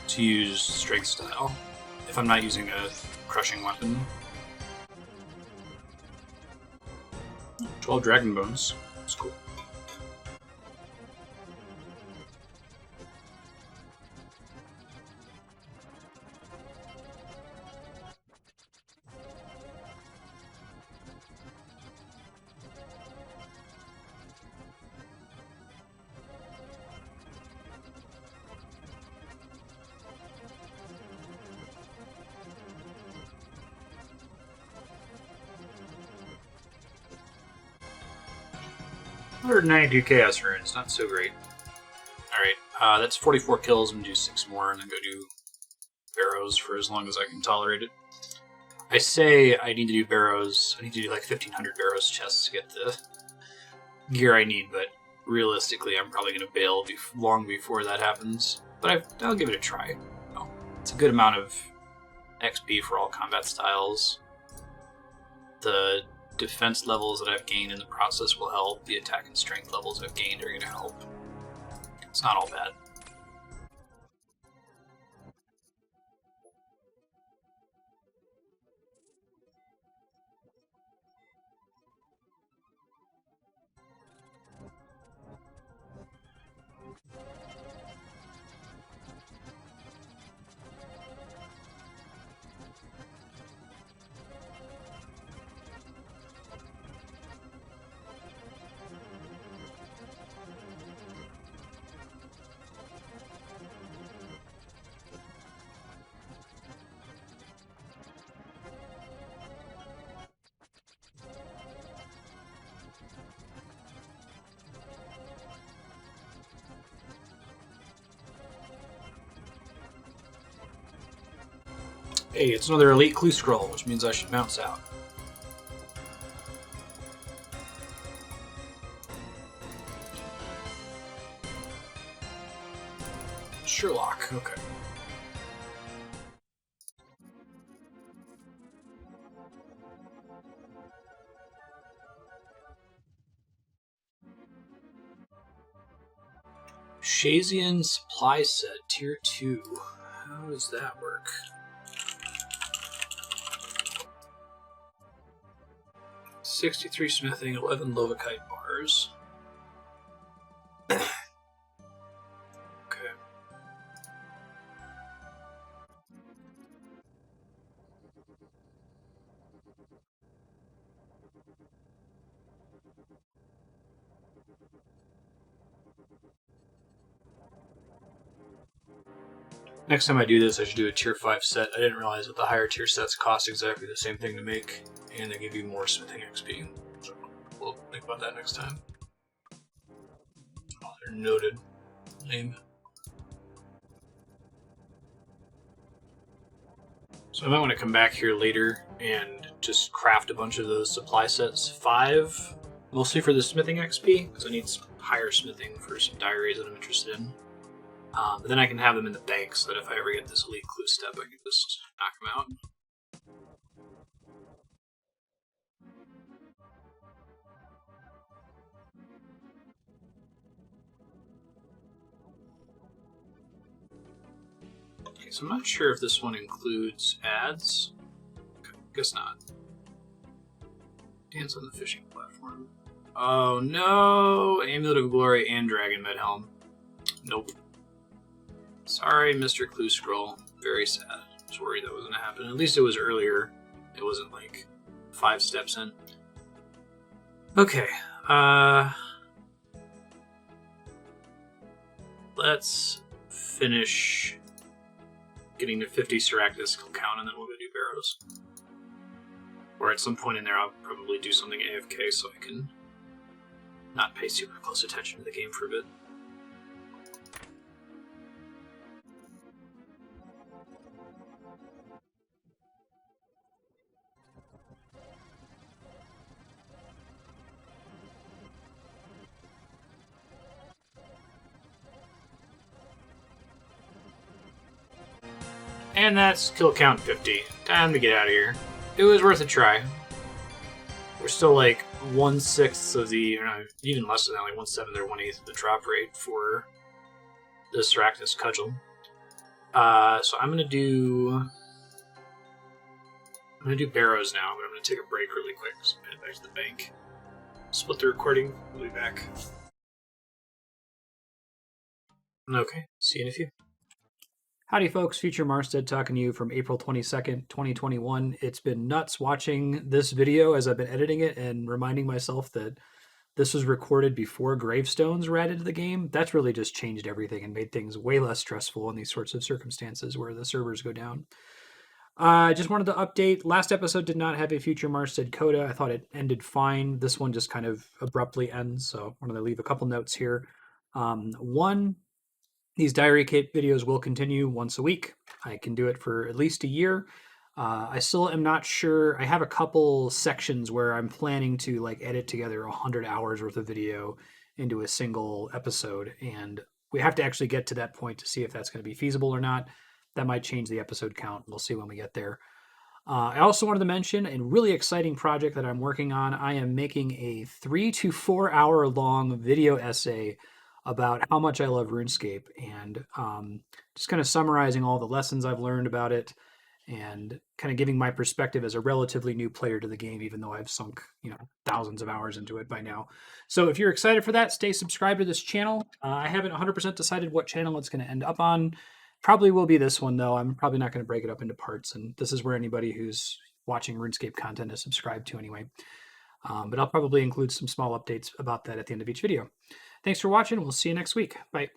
to use strength style if I'm not using a crushing weapon. 12 dragon bones. That's cool. Or 92 chaos runes, not so great. Alright, that's 44 kills. I'm gonna do 6 more and then go do barrows for as long as I can tolerate it. I say I need to do barrows. I need to do like 1,500 barrows chests to get the gear I need, but realistically, I'm probably going to bail long before that happens. But I'll give it a try. Oh, it's a good amount of XP for all combat styles. The defense levels that I've gained in the process will help. The attack and strength levels I've gained are going to help. It's not all bad. Hey, it's another elite clue scroll, which means I should bounce out. Sherlock, okay. Shazian supply set, tier 2. How does that work? $63 smithing, 11 Lovakite bars. Okay. Next time I do this, I should do a tier 5 set. I didn't realize that the higher tier sets cost exactly the same thing to make, and they give you more smithing XP. So we'll think about that next time. Oh, they're noted. Lame. So I might want to come back here later and just craft a bunch of those supply sets. 5, mostly for the smithing XP, because I need some higher smithing for some diaries that I'm interested in. But then I can have them in the bank so that if I ever get this elite clue step, I can just knock them out. Okay, so I'm not sure if this one includes ads. Okay, guess not. Dance on the fishing platform. Oh no! Amulet of Glory and Dragon Med Helm. Nope. Sorry, Mr. Clue Scroll. Very sad. I was worried that was going to happen. At least it was earlier. It wasn't like 5 steps in. Okay. Let's finish getting to 50 Sarachnis count, and then we'll go do barrows. Or at some point in there, I'll probably do something AFK so I can not pay super close attention to the game for a bit. And that's kill count 50. Time to get out of here. It was worth a try. We're still like 1/6 of the, or no, even less than that, like 1/7 or 1/8 of the drop rate for the Sarachnis cudgel. So I'm gonna do barrows now, but I'm gonna take a break really quick. So I'm head back to the bank. Split the recording. We'll be back. Okay, see you in a few. Howdy, folks. Future Marstead talking to you from April 22nd, 2021. It's been nuts watching this video as I've been editing it and reminding myself that this was recorded before gravestones were added to the game. That's really just changed everything and made things way less stressful in these sorts of circumstances where the servers go down. I just wanted to update. Last episode did not have a Future Marstead coda. I thought it ended fine. This one just kind of abruptly ends, so I'm going to leave a couple notes here. One, these diary cape videos will continue once a week. I can do it for at least a year. I still am not sure. I have a couple sections where I'm planning to like edit together 100 hours worth of video into a single episode, and we have to actually get to that point to see if that's going to be feasible or not. That might change the episode count. We'll see when we get there. I also wanted to mention a really exciting project that I'm working on. I am making a 3 to 4 hour long video essay about how much I love RuneScape, and just kind of summarizing all the lessons I've learned about it and kind of giving my perspective as a relatively new player to the game, even though I've sunk, thousands of hours into it by now. So if you're excited for that, stay subscribed to this channel. I haven't 100% decided what channel it's going to end up on. Probably will be this one, though. I'm probably not going to break it up into parts, and this is where anybody who's watching RuneScape content is subscribed to anyway. But I'll probably include some small updates about that at the end of each video. Thanks for watching. We'll see you next week. Bye.